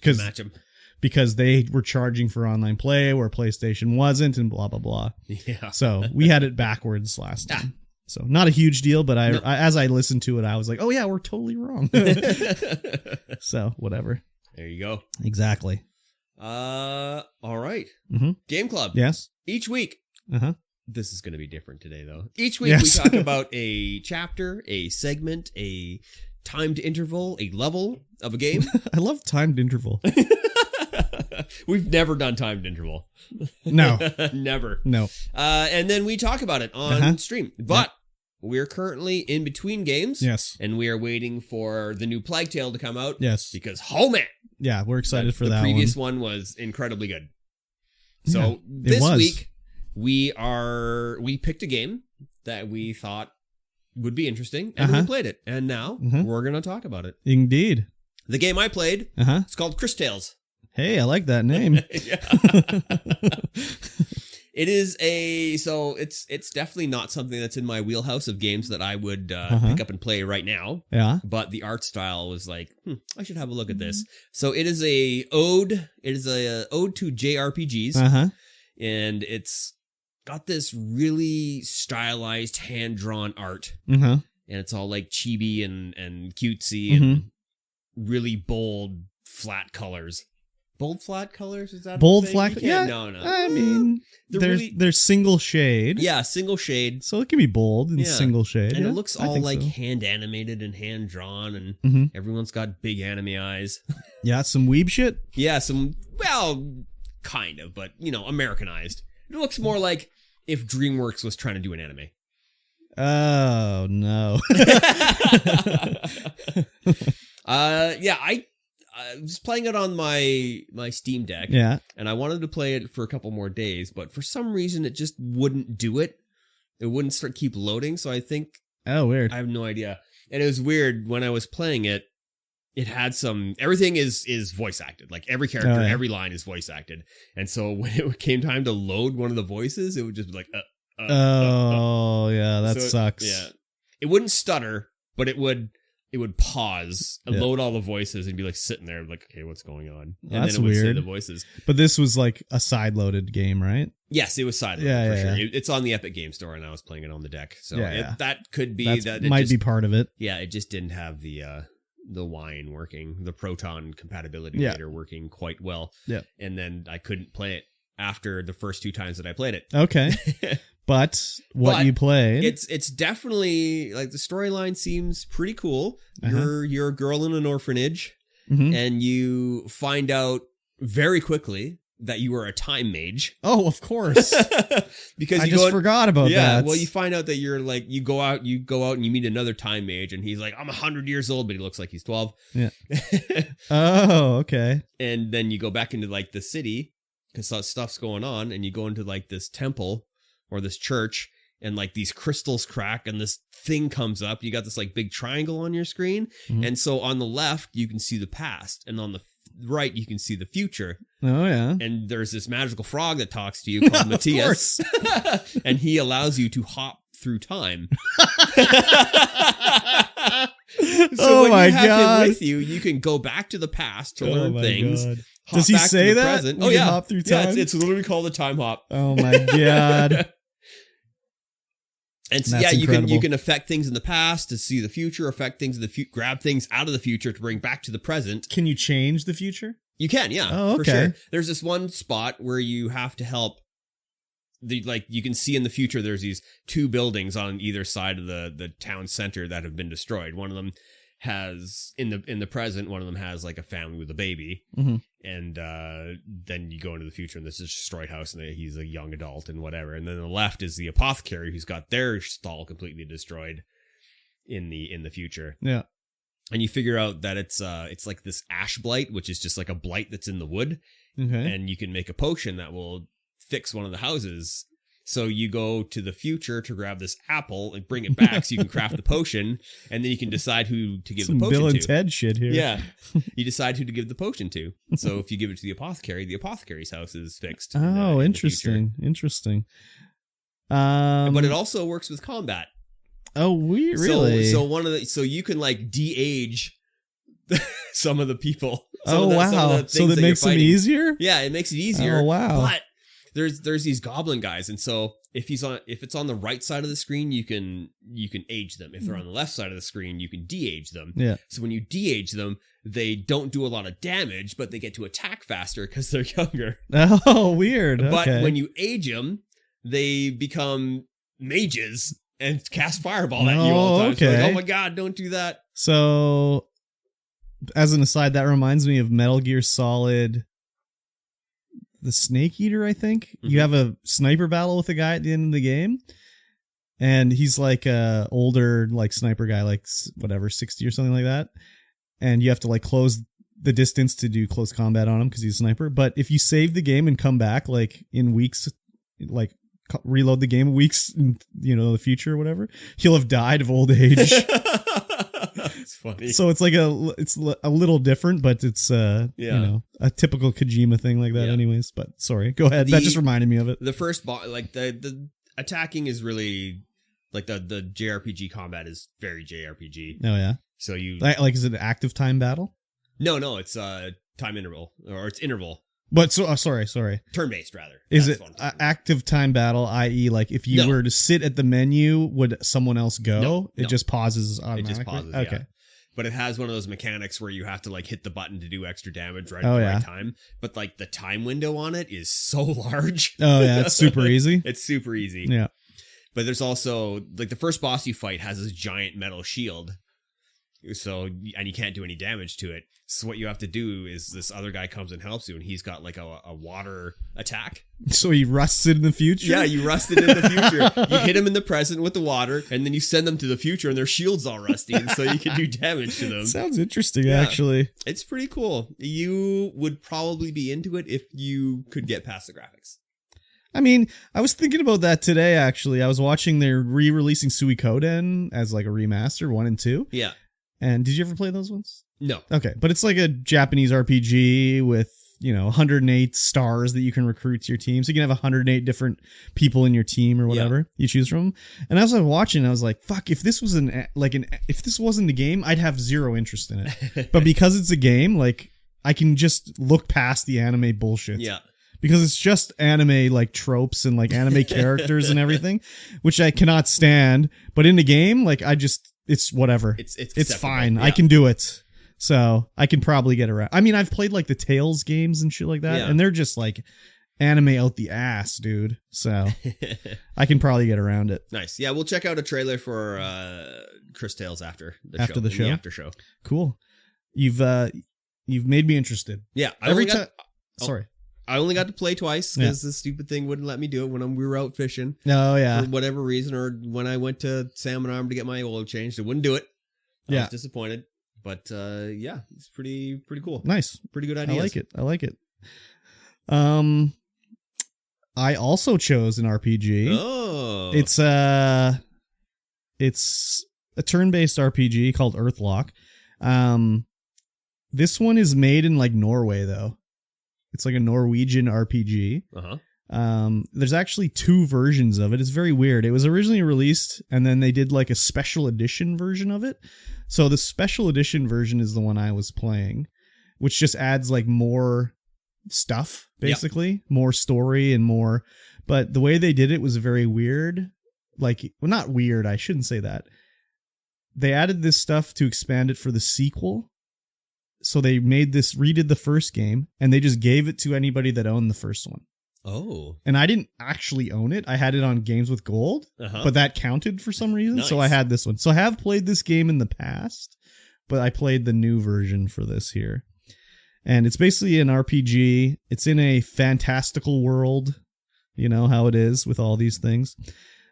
Match them. Because they were charging for online play where PlayStation wasn't and blah, blah, blah. Yeah. So we had it backwards last time. So not a huge deal, but I as I listened to it, I was like, oh yeah, we're totally wrong. So whatever. There you go. Exactly. All right. Mm-hmm. Gameclub. Yes. Each week. Uh-huh. This is going to be different today, though. Each week we talk about a chapter, a segment, a timed interval, a level of a game. I love timed interval. We've never done timed interval. No. Never. No. And then we talk about it on stream. But we're currently in between games. Yes. And we are waiting for the new Plague Tale to come out. Yes. Because, oh man. Yeah, we're excited for that one. The previous one was incredibly good. So this week, we picked a game that we thought would be interesting, and we played it. And now we're going to talk about it. Indeed. The game I played, it's called Chris Tales. Hey, I like that name. It is it's definitely not something that's in my wheelhouse of games that I would pick up and play right now. Yeah. But the art style was like, I should have a look at this. So it is a ode. It is a ode to JRPGs. And it's got this really stylized hand-drawn art. And it's all like chibi and cutesy and really bold flat colors. Bold flat colors? Is that bold flat? Yeah. No. I mean, there's single shade. Yeah, single shade. So it can be bold and single shade. And it looks all like hand animated and hand drawn, and everyone's got big anime eyes. Yeah, some weeb shit. Yeah, kind of, but Americanized. It looks more like if DreamWorks was trying to do an anime. Oh no. I was playing it on my Steam Deck. Yeah. And I wanted to play it for a couple more days, but for some reason it just wouldn't do it. It wouldn't keep loading, so I think... Oh, weird. I have no idea. And it was weird, when I was playing it, it had some... Everything is voice acted. Like, every character, every line is voice acted. And so when it came time to load one of the voices, it would just be like... yeah, that sucks. Yeah. It wouldn't stutter, but it would pause and load all the voices and be like sitting there like, okay, what's going on? And that's then it would weird. say the voices. But this was like a side-loaded game, right? Yes, it was side-loaded for sure. It's on the Epic Game Store, and I was playing it on the deck. So that could be that. It might be part of it. Yeah, it just didn't have the wine working, the Proton compatibility later working quite well. Yeah, and then I couldn't play it after the first 2 times that I played it. Okay. But you played, it's definitely like the storyline seems pretty cool. You're a girl in an orphanage, and you find out very quickly that you are a time mage. Oh, of course, because I just forgot about that. Yeah, well, you find out that you're like you go out and you meet another time mage, and he's like, I'm 100 years old, but he looks like he's 12. Yeah. Oh, okay. And then you go back into like the city because stuff's going on, and you go into like this temple or this church, and like these crystals crack and this thing comes up. You got this like big triangle on your screen. And so on the left, you can see the past, and on the right, you can see the future. Oh, yeah. And there's this magical frog that talks to you called Matthias. And he allows you to hop through time. So when you have him with you, you can go back to the past to learn things. God. Does he say that? Present. Oh, yeah. Hop through time? Yeah, it's literally called a time hop. Oh, my God. And so, you can affect things in the past to see the future, affect things in the future, grab things out of the future to bring back to the present. Can you change the future? You can, yeah. Oh, okay. For sure. There's this one spot where you have to help. You can see in the future, there's these 2 buildings on either side of the town center that have been destroyed. One of them has in the present, one of them has like a family with a baby, and then you go into the future and this is a destroyed house, and he's a young adult and whatever. And then the left is the apothecary who's got their stall completely destroyed in the future. Yeah. And you figure out that it's like this ash blight, which is just like a blight that's in the wood. Okay. And you can make a potion that will fix one of the houses. So you go to the future to grab this apple and bring it back so you can craft the potion, and then you can decide who to give the potion to. Bill and Ted shit here. Yeah. You decide who to give the potion to. So if you give it to the apothecary's house is fixed. Oh, interesting. Interesting. But it also works with combat. Oh, really? So you can like de-age some of the people. Wow. So that makes them easier? Yeah, it makes it easier. Oh, wow. But there's these goblin guys, and so if it's on the right side of the screen, you can age them. If they're on the left side of the screen, you can de-age them. Yeah. So when you de-age them, they don't do a lot of damage, but they get to attack faster because they're younger. Oh, weird. But when you age them, they become mages and cast fireball at you all the time. Okay. So like, oh my god, don't do that. So, as an aside, that reminds me of Metal Gear Solid, the Snake Eater, I think. You have a sniper battle with a guy at the end of the game, and he's like a older like sniper guy, like whatever, 60 or something like that, and you have to like close the distance to do close combat on him because he's a sniper. But if you save the game and come back like in weeks, like reload the game weeks in the future or whatever, he'll have died of old age. It's funny. So it's like it's a little different, but it's a typical Kojima thing like that anyways. But sorry, go ahead. That just reminded me of it. The first like the attacking is really like the JRPG combat is very JRPG. Oh yeah. So you like is it an active time battle? No, it's time interval, or it's interval. But sorry. Turn-based, rather. Is it active time battle, i.e. like if you were to sit at the menu, would someone else go? No. It just pauses automatically? It just pauses, okay. Yeah. but it has one of those mechanics where you have to like hit the button to do extra damage right Oh, at the yeah. right time. But like the time window on it is so large. Oh yeah, it's super easy. It's super easy. Yeah. But there's also like the first boss you fight has this giant metal shield. So, and you can't do any damage to it. So what you have to do is this other guy comes and helps you, and he's got like a water attack. So he rusts it in the future? Yeah, you rust it in the future. You hit them in the present with the water, and then you send them to the future, and their shield's all rusty, and so you can do damage to them. Sounds interesting, actually. It's pretty cool. You would probably be into it if you could get past the graphics. I mean, I was thinking about that today, actually. I was watching they're re-releasing Suikoden as like a remaster, 1 and 2. Yeah. And did you ever play those ones? No. Okay, but it's like a Japanese RPG with, 108 stars that you can recruit to your team. So you can have 108 different people in your team or whatever you choose from. And as I was watching, I was like, fuck, if this was if this wasn't a game, I'd have zero interest in it. But because it's a game, like I can just look past the anime bullshit. Yeah. Because it's just anime like tropes and like anime characters and everything, which I cannot stand. But in the game, like it's whatever. It's fine. Yeah. I can do it. So I can probably get around. I mean, I've played like the Tales games and shit like that, and they're just like anime out the ass, dude. So I can probably get around it. Nice. Yeah, we'll check out a trailer for Chris Tales after the show. After show. Cool. You've made me interested. Yeah. Every time. Sorry. I only got to play twice because the stupid thing wouldn't let me do it when we were out fishing. Oh, yeah. For whatever reason, or when I went to Salmon Arm to get my oil changed, it wouldn't do it. I was disappointed. But yeah, it's pretty cool. Nice. Pretty good ideas. I like it. I also chose an RPG. Oh. It's a turn-based RPG called Earthlock. This one is made in like Norway though. It's like a Norwegian RPG. There's actually 2 versions of it. It's very weird. It was originally released, and then they did like a special edition version of it. So the special edition version is the one I was playing, which just adds like more stuff, basically. More story and more. But the way they did it was very weird. Like, well, not weird. I shouldn't say that. They added this stuff to expand it for the sequel. So they redid the first game, and they just gave it to anybody that owned the first one. Oh. And I didn't actually own it. I had it on Games with Gold, but that counted for some reason. Nice. So I had this one. So I have played this game in the past, but I played the new version for this here. And it's basically an RPG. It's in a fantastical world. You know how it is with all these things.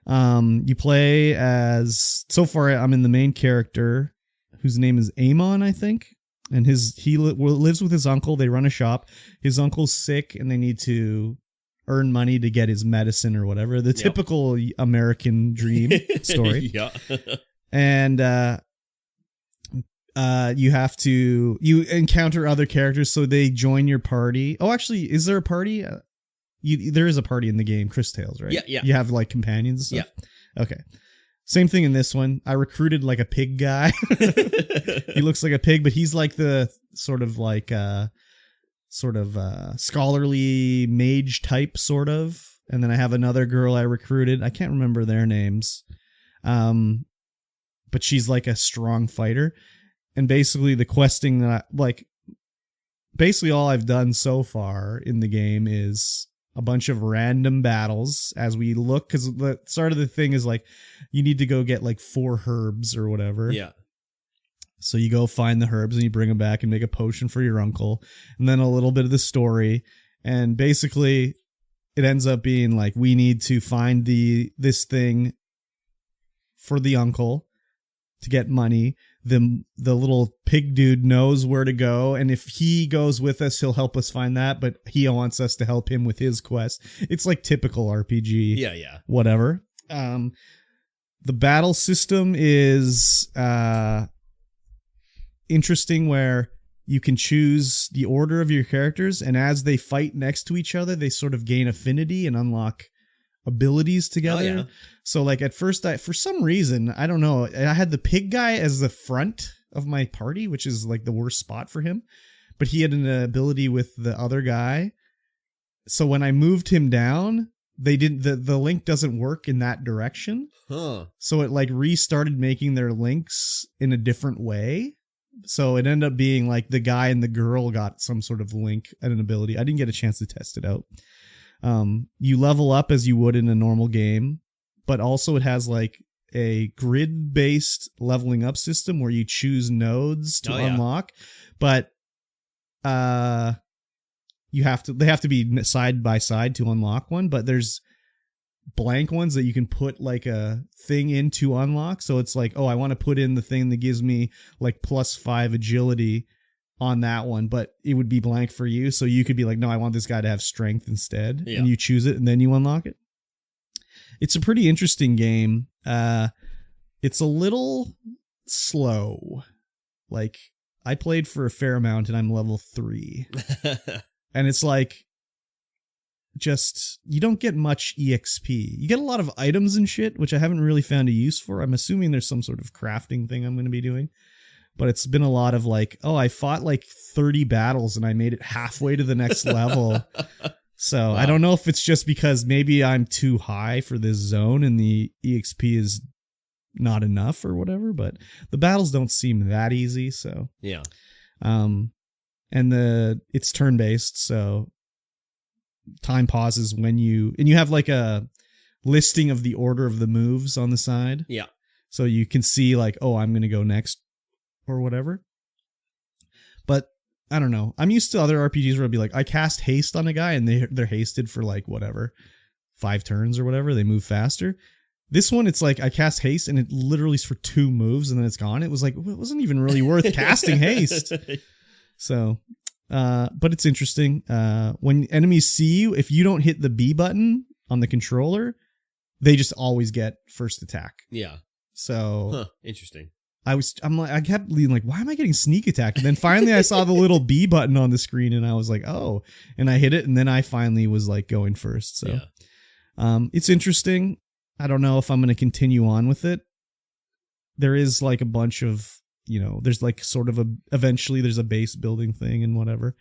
You play as, so far I'm in the main character, whose name is Amon, I think. And he lives with his uncle. They run a shop. His uncle's sick, and they need to earn money to get his medicine or whatever. The typical American dream story. Yeah. And you encounter other characters, so they join your party. Oh, actually, is there a party? There is a party in the game, Chris Tales, right? Yeah. You have like companions and stuff? Yeah. Okay. Same thing in this one. I recruited like a pig guy. He looks like a pig, but he's like the sort of scholarly mage type, sort of. And then I have another girl I recruited. I can't remember their names. But she's like a strong fighter. And basically the questing that basically all I've done so far in the game is a bunch of random battles as we look, because the start of the thing is like you need to go get like 4 herbs or whatever. Yeah. So you go find the herbs and you bring them back and make a potion for your uncle, and then a little bit of the story. And basically it ends up being like, we need to find this thing for the uncle to get money. The little pig dude knows where to go, and if he goes with us, he'll help us find that, but he wants us to help him with his quest. It's like typical RPG. Yeah. Whatever. The battle system is interesting, where you can choose the order of your characters, and as they fight next to each other, they sort of gain affinity and unlock abilities together. Oh, yeah. So like at first, for some reason, I don't know, I had the pig guy as the front of my party, which is like the worst spot for him, but he had an ability with the other guy. So when I moved him down, the link doesn't work in that direction. Huh. So it like restarted making their links in a different way. So it ended up being like the guy and the girl got some sort of link and an ability. I didn't get a chance to test it out. You level up as you would in a normal game, but also it has like a grid-based leveling up system where you choose nodes to unlock, but they have to be side by side to unlock one, but there's blank ones that you can put like a thing in to unlock. So it's like, oh, I want to put in the thing that gives me like +5 agility on that one, but it would be blank for you. So you could be like, no, I want this guy to have strength instead. And you choose it and then you unlock it. It's a pretty interesting game. It's a little slow. Like, I played for a fair amount and I'm level 3. And it's like, just, you don't get much EXP. You get a lot of items and shit, which I haven't really found a use for. I'm assuming there's some sort of crafting thing I'm going to be doing. But it's been a lot of like, oh, I fought like 30 battles and I made it halfway to the next level. So wow. I don't know if it's just because maybe I'm too high for this zone and the EXP is not enough or whatever, but the battles don't seem that easy. So yeah. And it's turn-based, so time pauses when you have like a listing of the order of the moves on the side. Yeah. So you can see like, oh, I'm going to go next or whatever. But I don't know. I'm used to other RPGs where I'll be like, I cast haste on a guy and they're hasted for like whatever, 5 turns or whatever. They move faster. This one, it's like I cast haste and it literally is for 2 moves and then it's gone. It was like, it wasn't even really worth casting haste. So, but it's interesting. When enemies see you, if you don't hit the B button on the controller, they just always get first attack. Yeah. So interesting. I kept being like, why am I getting sneak attack? And then finally I saw the little B button on the screen and I was like, oh, and I hit it. And then I finally was like going first. So, it's interesting. I don't know if I'm going to continue on with it. There is like a bunch of, there's like sort of eventually there's a base building thing and whatever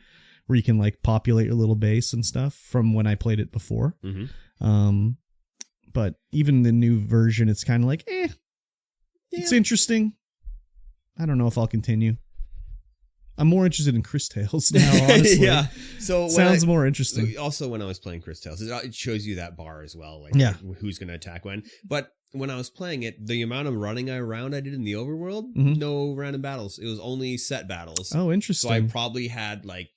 where you can like populate your little base and stuff from when I played it before. Mm-hmm. But even the new version, it's kind of like, it's interesting. I don't know if I'll continue. I'm more interested in Chris Tales now, honestly. Yeah. So sounds more interesting. Also, when I was playing Chris Tales, it shows you that bar as well. Like, who's going to attack when. But when I was playing it, the amount of running around I did in the overworld, no random battles. It was only set battles. Oh, interesting. So I probably had like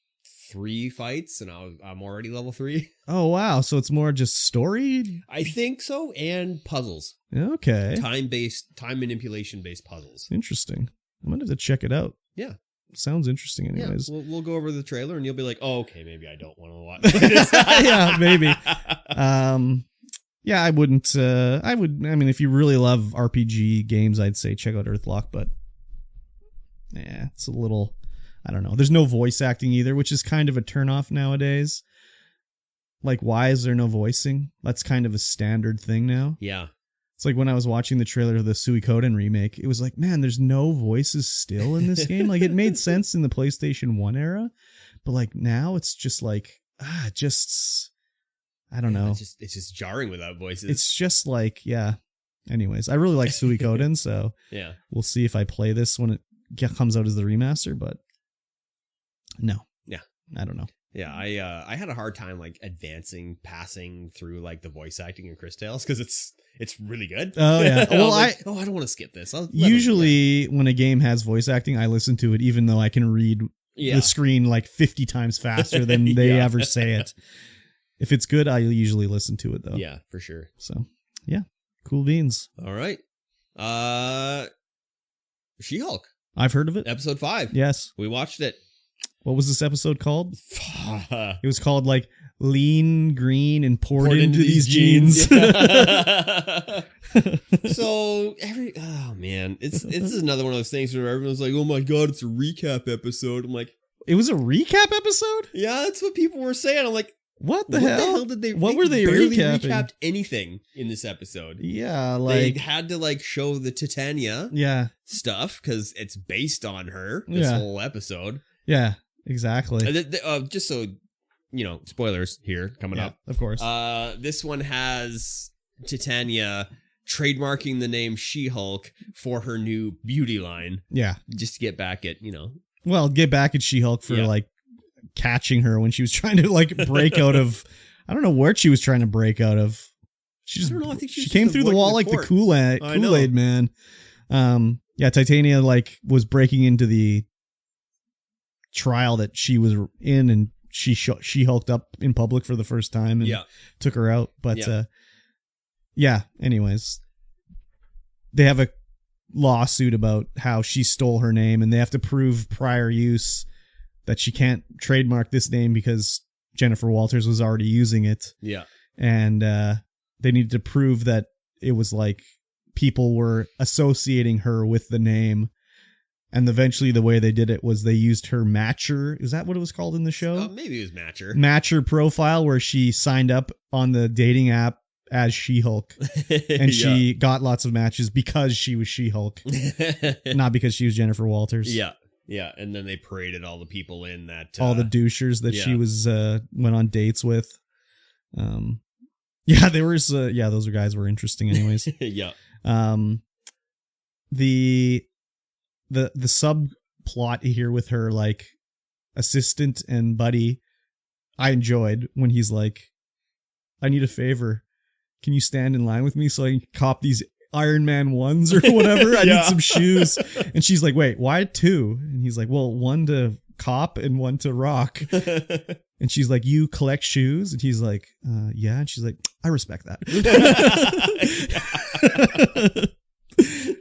3 fights and I'm already level 3. Oh, wow. So it's more just story? I think so. And puzzles. Okay. Time manipulation-based puzzles. Interesting. I'm going to have to check it out. Yeah. Sounds interesting anyways. Yeah, we'll go over the trailer and you'll be like, oh, okay, maybe I don't want to watch this. Yeah, maybe. Yeah, I wouldn't. I mean, if you really love RPG games, I'd say check out Earthlock, but yeah, it's a little, I don't know. There's no voice acting either, which is kind of a turnoff nowadays. Like, why is there no voicing? That's kind of a standard thing now. Yeah. It's like when I was watching the trailer of the Suikoden remake, it was like, man, there's no voices still in this game. Like, it made sense in the PlayStation 1 era, but like now it's just like, I don't know. It's just jarring without voices. It's just like, anyways, I really like Suikoden, so yeah, we'll see if I play this when it comes out as the remaster, but no. Yeah. I don't know. Yeah, I had a hard time like passing through like the voice acting in Chris Tales because it's really good. Oh yeah. Well, I don't want to skip this. Usually when a game has voice acting, I listen to it even though I can read the screen like 50 times faster than they ever say it. If it's good, I usually listen to it though. Yeah, for sure. So yeah, cool beans. All right. She-Hulk. I've heard of it. Episode 5. Yes. We watched it. What was this episode called? It was called like Lean Green and poured into these jeans. So this is another one of those things where everyone's like, oh my god, it's a recap episode. I'm like, it was a recap episode? Yeah, that's what people were saying. I'm like, what the hell did they? What were they barely recapping? Recapped anything in this episode? Yeah, like they had to like show the Titania stuff because it's based on her. This whole episode. Yeah, exactly. Just so you know, spoilers here coming up. Of course. This one has Titania trademarking the name She-Hulk for her new beauty line. Yeah. Just to get back at, Well, get back at She-Hulk for like catching her when she was trying to like break out of, I don't know where she was trying to break out of. She just, I don't know, I think she came through the wall like the Kool-Aid man. Yeah, Titania like was breaking into the trial that she was in, and she hulked up in public for the first time and took her out. But anyways, they have a lawsuit about how she stole her name, and they have to prove prior use, that she can't trademark this name because Jennifer Walters was already using it. Yeah. And they needed to prove that it was like people were associating her with the name. And eventually the way they did it was they used her Matcher. Is that what it was called in the show? Maybe it was Matcher. Matcher profile, where she signed up on the dating app as She-Hulk. And she got lots of matches because she was She-Hulk. Not because she was Jennifer Walters. Yeah. Yeah. And then they paraded all the people in that. All the douchers that she was went on dates with. Yeah, there was those guys were interesting anyways. Yeah. The subplot here with her like assistant and buddy, I enjoyed when he's like, I need a favor. Can you stand in line with me so I can cop these Iron Man 1s or whatever? I need some shoes. And she's like, wait, why 2? And he's like, well, 1 to cop and 1 to rock. And she's like, you collect shoes? And he's like, yeah. And she's like, I respect that.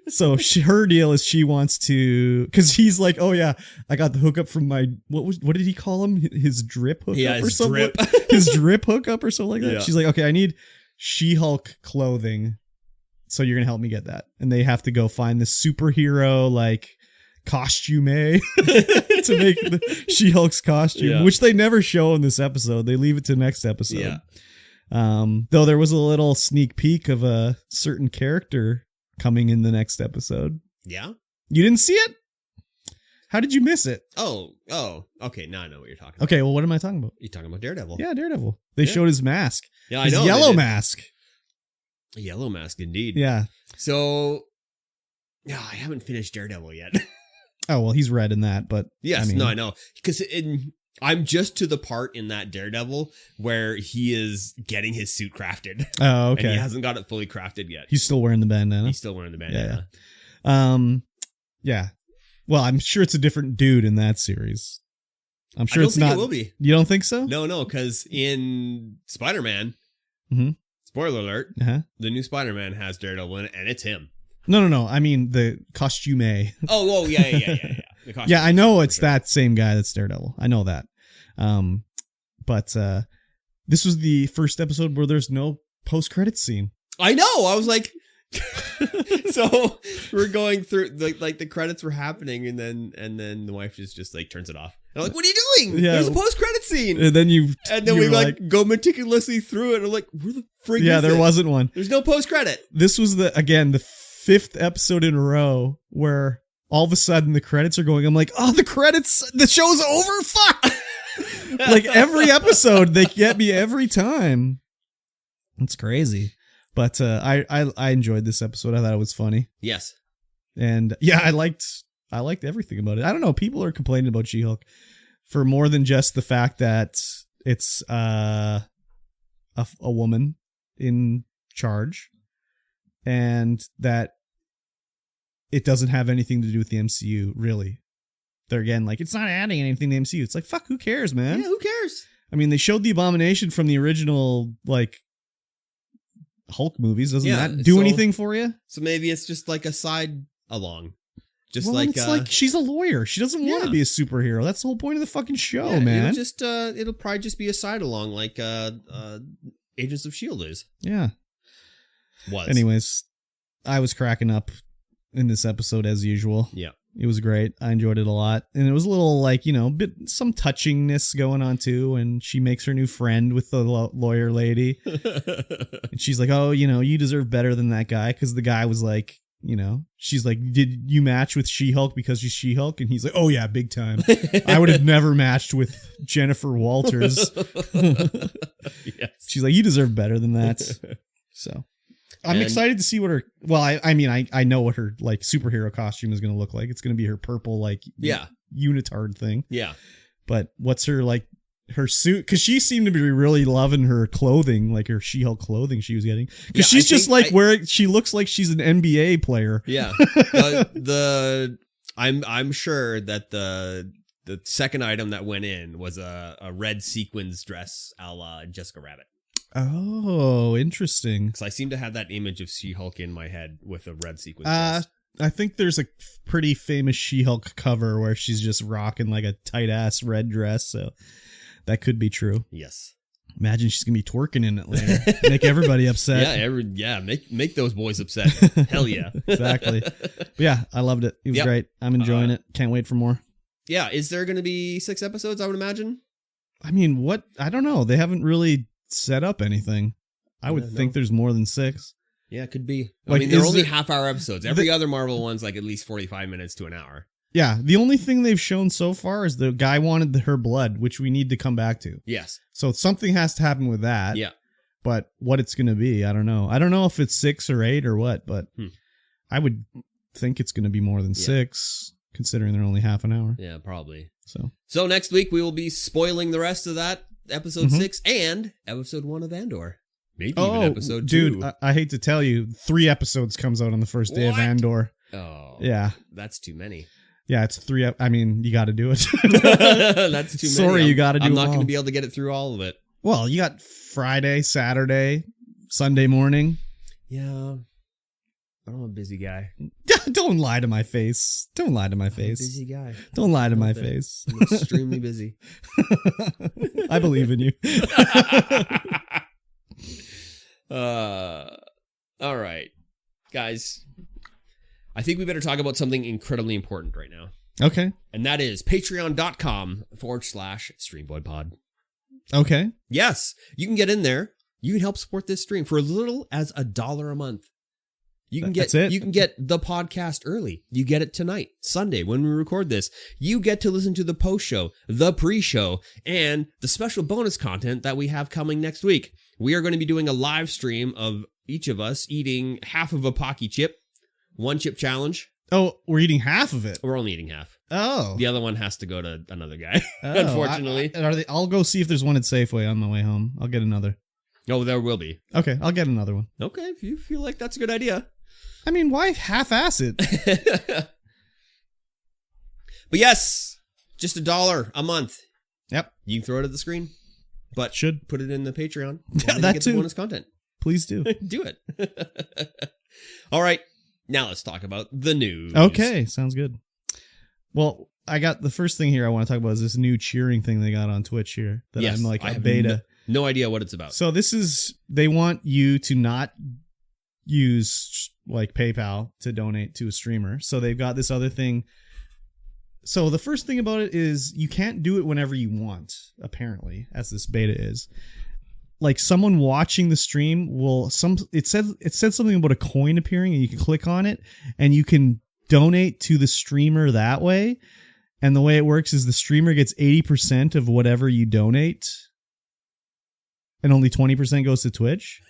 So her deal is she wants to, because he's like, oh yeah, I got the hookup from my, what did he call him? His drip hookup or something? His drip hookup or something like that. Yeah. She's like, okay, I need She-Hulk clothing. So you're going to help me get that. And they have to go find this superhero like costume to make the She-Hulk's costume, which they never show in this episode. They leave it to next episode. Yeah. Though there was a little sneak peek of a certain character coming in the next episode. Yeah. You didn't see it? How did you miss it? Oh, okay. Now I know what you're talking about. Okay, well, what am I talking about? You're talking about Daredevil. Yeah, Daredevil. They showed his mask. Yeah, I his know. Yellow mask. A yellow mask, indeed. Yeah. So, I haven't finished Daredevil yet. Oh, well, he's red in that, but... Yes, I know. Because I'm just to the part in that Daredevil where he is getting his suit crafted. Oh, okay. And he hasn't got it fully crafted yet. He's still wearing the bandana? He's still wearing the bandana. Yeah. Yeah. Well, I'm sure it's a different dude in that series. I'm sure it's not. I don't think it will be. You don't think so? No, because in Spider-Man, spoiler alert, the new Spider-Man has Daredevil in it, and it's him. No. I mean the costume. Oh, yeah. Yeah, I know it's that same guy that's Daredevil. I know that. But this was the first episode where there's no post-credits scene. I know. I was like, so we're going through like the credits were happening, and then the wife just like turns it off. And I'm like, what are you doing? Yeah. There's a post-credit scene. And then we like go meticulously through it. And I'm like, where the frig is there wasn't one. There's no post-credit. This was the 5th episode in a row where all of a sudden the credits are going. I'm like, oh, the show's over. Fuck. Like every episode, they get me every time. It's crazy. But I enjoyed this episode. I thought it was funny. Yes. And yeah, I liked everything about it. I don't know. People are complaining about She-Hulk for more than just the fact that it's a woman in charge, and that it doesn't have anything to do with the MCU, really. They're again like, it's not adding anything to the MCU. It's like, fuck, who cares, man? Yeah, who cares? I mean, they showed the Abomination from the original, like, Hulk movies. Doesn't that do anything for you? So maybe it's just like a side along. Just it's like she's a lawyer. She doesn't want to be a superhero. That's the whole point of the fucking show, man. It'll probably just be a side along, like Agents of S.H.I.E.L.D. is. Yeah. Was. Anyways, I was cracking up in this episode as usual. Yeah. It was great. I enjoyed it a lot. And it was a little like, some touchingness going on too. And she makes her new friend with the lawyer lady. And she's like, oh, you deserve better than that guy. Because the guy was like, she's like, did you match with She-Hulk because she's She-Hulk? And he's like, oh yeah, big time. I would have never matched with Jennifer Walters. Yes. She's like, you deserve better than that. So I'm excited to see what her. Well, I mean, I know what her like superhero costume is going to look like. It's going to be her purple like unitard thing. Yeah. But what's her like her suit? Because she seemed to be really loving her clothing, like her She-Hulk clothing she was getting. Because she's just like where she looks like she's an NBA player. Yeah. I'm sure that the second item that went in was a red sequins dress a la Jessica Rabbit. Oh, interesting. Because I seem to have that image of She-Hulk in my head with a red sequins dress. I think there's a pretty famous She-Hulk cover where she's just rocking like a tight ass red dress, so that could be true. Yes. Imagine she's gonna be twerking in it later. Make everybody upset. Make those boys upset. Hell yeah. Exactly. But yeah, I loved it. It was great. I'm enjoying it. Can't wait for more. Yeah, is there gonna be 6 episodes, I would imagine? I mean, I don't know. They haven't really set up anything. I would think there's more than 6. Yeah, it could be. Like, I mean, they're only half-hour episodes. Every other Marvel one's like at least 45 minutes to an hour. Yeah, the only thing they've shown so far is the guy wanted her blood, which we need to come back to. Yes. So something has to happen with that. Yeah. But what it's going to be, I don't know. I don't know if it's 6 or 8 or what, but I would think it's going to be more than 6, considering they're only half an hour. Yeah, probably. So next week we will be spoiling the rest of that, episode 6 and episode 1 of Andor. Maybe even episode 2. Dude, I hate to tell you, 3 episodes comes out on the first day of Andor. Oh. Yeah. That's too many. Yeah, it's 3. I mean, you got to do it. That's too many. Sorry, you got to do it. I'm not going to be able to get it through all of it. Well, you got Friday, Saturday, Sunday morning. Yeah. I'm a busy guy. Don't lie to my face. Don't lie to my face. I'm a busy guy. Don't lie to my face. I'm extremely busy. I believe in you. All right, guys. I think we better talk about something incredibly important right now. Okay. And that is patreon.com/StreamVoidPod. Okay. Yes, you can get in there. You can help support this stream for as little as $1 a month. You can get the podcast early. You get it tonight, Sunday, when we record this. You get to listen to the post show, the pre-show, and the special bonus content that we have coming next week. We are going to be doing a live stream of each of us eating half of a Pocky chip, 1 chip challenge. Oh, we're eating half of it. We're only eating half. Oh. The other one has to go to another guy, unfortunately. I'll go see if there's one at Safeway on my way home. I'll get another. Oh, there will be. Okay, I'll get another one. Okay, if you feel like that's a good idea. I mean, why half-ass it? But yes, just $1 a month. Yep. You can throw it at the screen, but should put it in the Patreon. Yeah, that get too. The bonus content. Please do. Do it. All right. Now let's talk about the news. Okay, sounds good. Well, I got the first thing here I want to talk about is this new cheering thing they got on Twitch here. That I'm like a beta. No idea what it's about. So they want you to not use like PayPal to donate to a streamer. So they've got this other thing. So the first thing about it is you can't do it whenever you want, apparently, as this beta is. Like someone watching the stream it said something about a coin appearing and you can click on it and you can donate to the streamer that way. And the way it works is the streamer gets 80% of whatever you donate and only 20% goes to Twitch.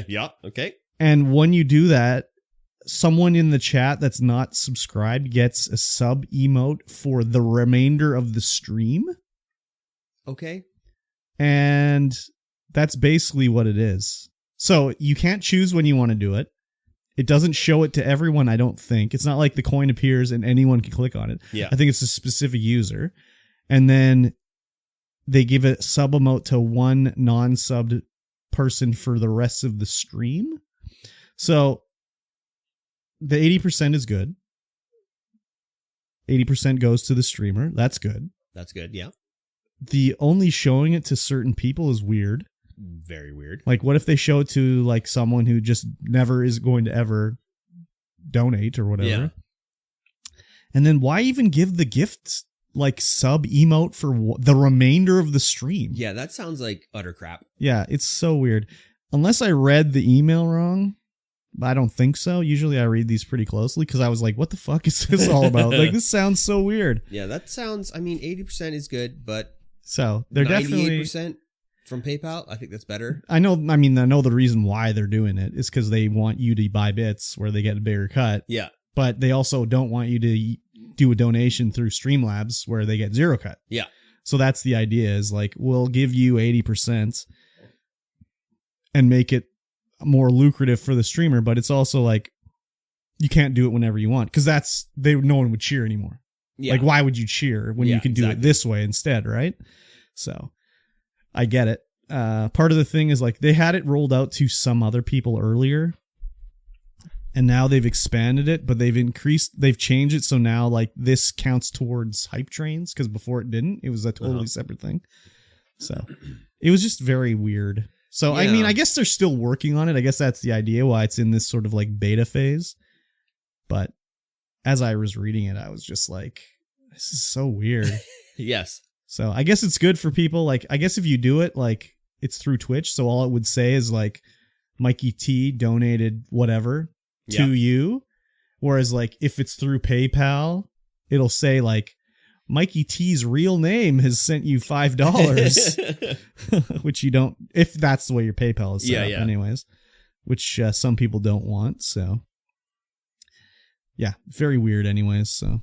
Yeah. Okay. And when you do that, someone in the chat that's not subscribed gets a sub emote for the remainder of the stream. Okay. And that's basically what it is. So you can't choose when you want to do it. It doesn't show it to everyone, I don't think. It's not like the coin appears and anyone can click on it. Yeah. I think it's a specific user. And then they give a sub emote to one non-subbed person for the rest of the stream. So the 80% is good. 80% goes to the streamer. That's good. That's good, yeah. The only showing it to certain people is weird. Very weird. Like, what if they show it to like someone who just never is going to ever donate or whatever? Yeah. And then why even give the gift like sub emote for the remainder of the stream? Yeah, that sounds like utter crap. Yeah, it's so weird. Unless I read the email wrong. I don't think so. Usually I read these pretty closely because I was like, what the fuck is this all about? Like, this sounds so weird. Yeah, that sounds, I mean, 80% is good, but so they're 98%, from PayPal. I think that's better. I know the reason why they're doing it is because they want you to buy bits where they get a bigger cut. Yeah. But they also don't want you to do a donation through Streamlabs where they get zero cut. Yeah. So that's the idea, is like, we'll give you 80% and make it more lucrative for the streamer, but it's also like, you can't do it whenever you want, because no one would cheer anymore. Yeah. Like, why would you cheer when you can do it this way instead, right? So I get it. Part of the thing is, like, they had it rolled out to some other people earlier, and now they've expanded it, but they've changed it so now, like, this counts towards hype trains, because before it didn't. It was a totally separate thing. So it was just very weird. So, yeah. I mean, I guess they're still working on it. I guess that's the idea why it's in this sort of like beta phase. But as I was reading it, I was just like, this is so weird. Yes. So I guess it's good for people. Like, I guess if you do it, like, it's through Twitch. So all it would say is like, Mikey T donated whatever to you. Whereas, like, if it's through PayPal, it'll say like, Mikey T's real name has sent you $5, which you don't, if that's the way your PayPal is set up anyways, which some people don't want. So yeah, very weird anyways. So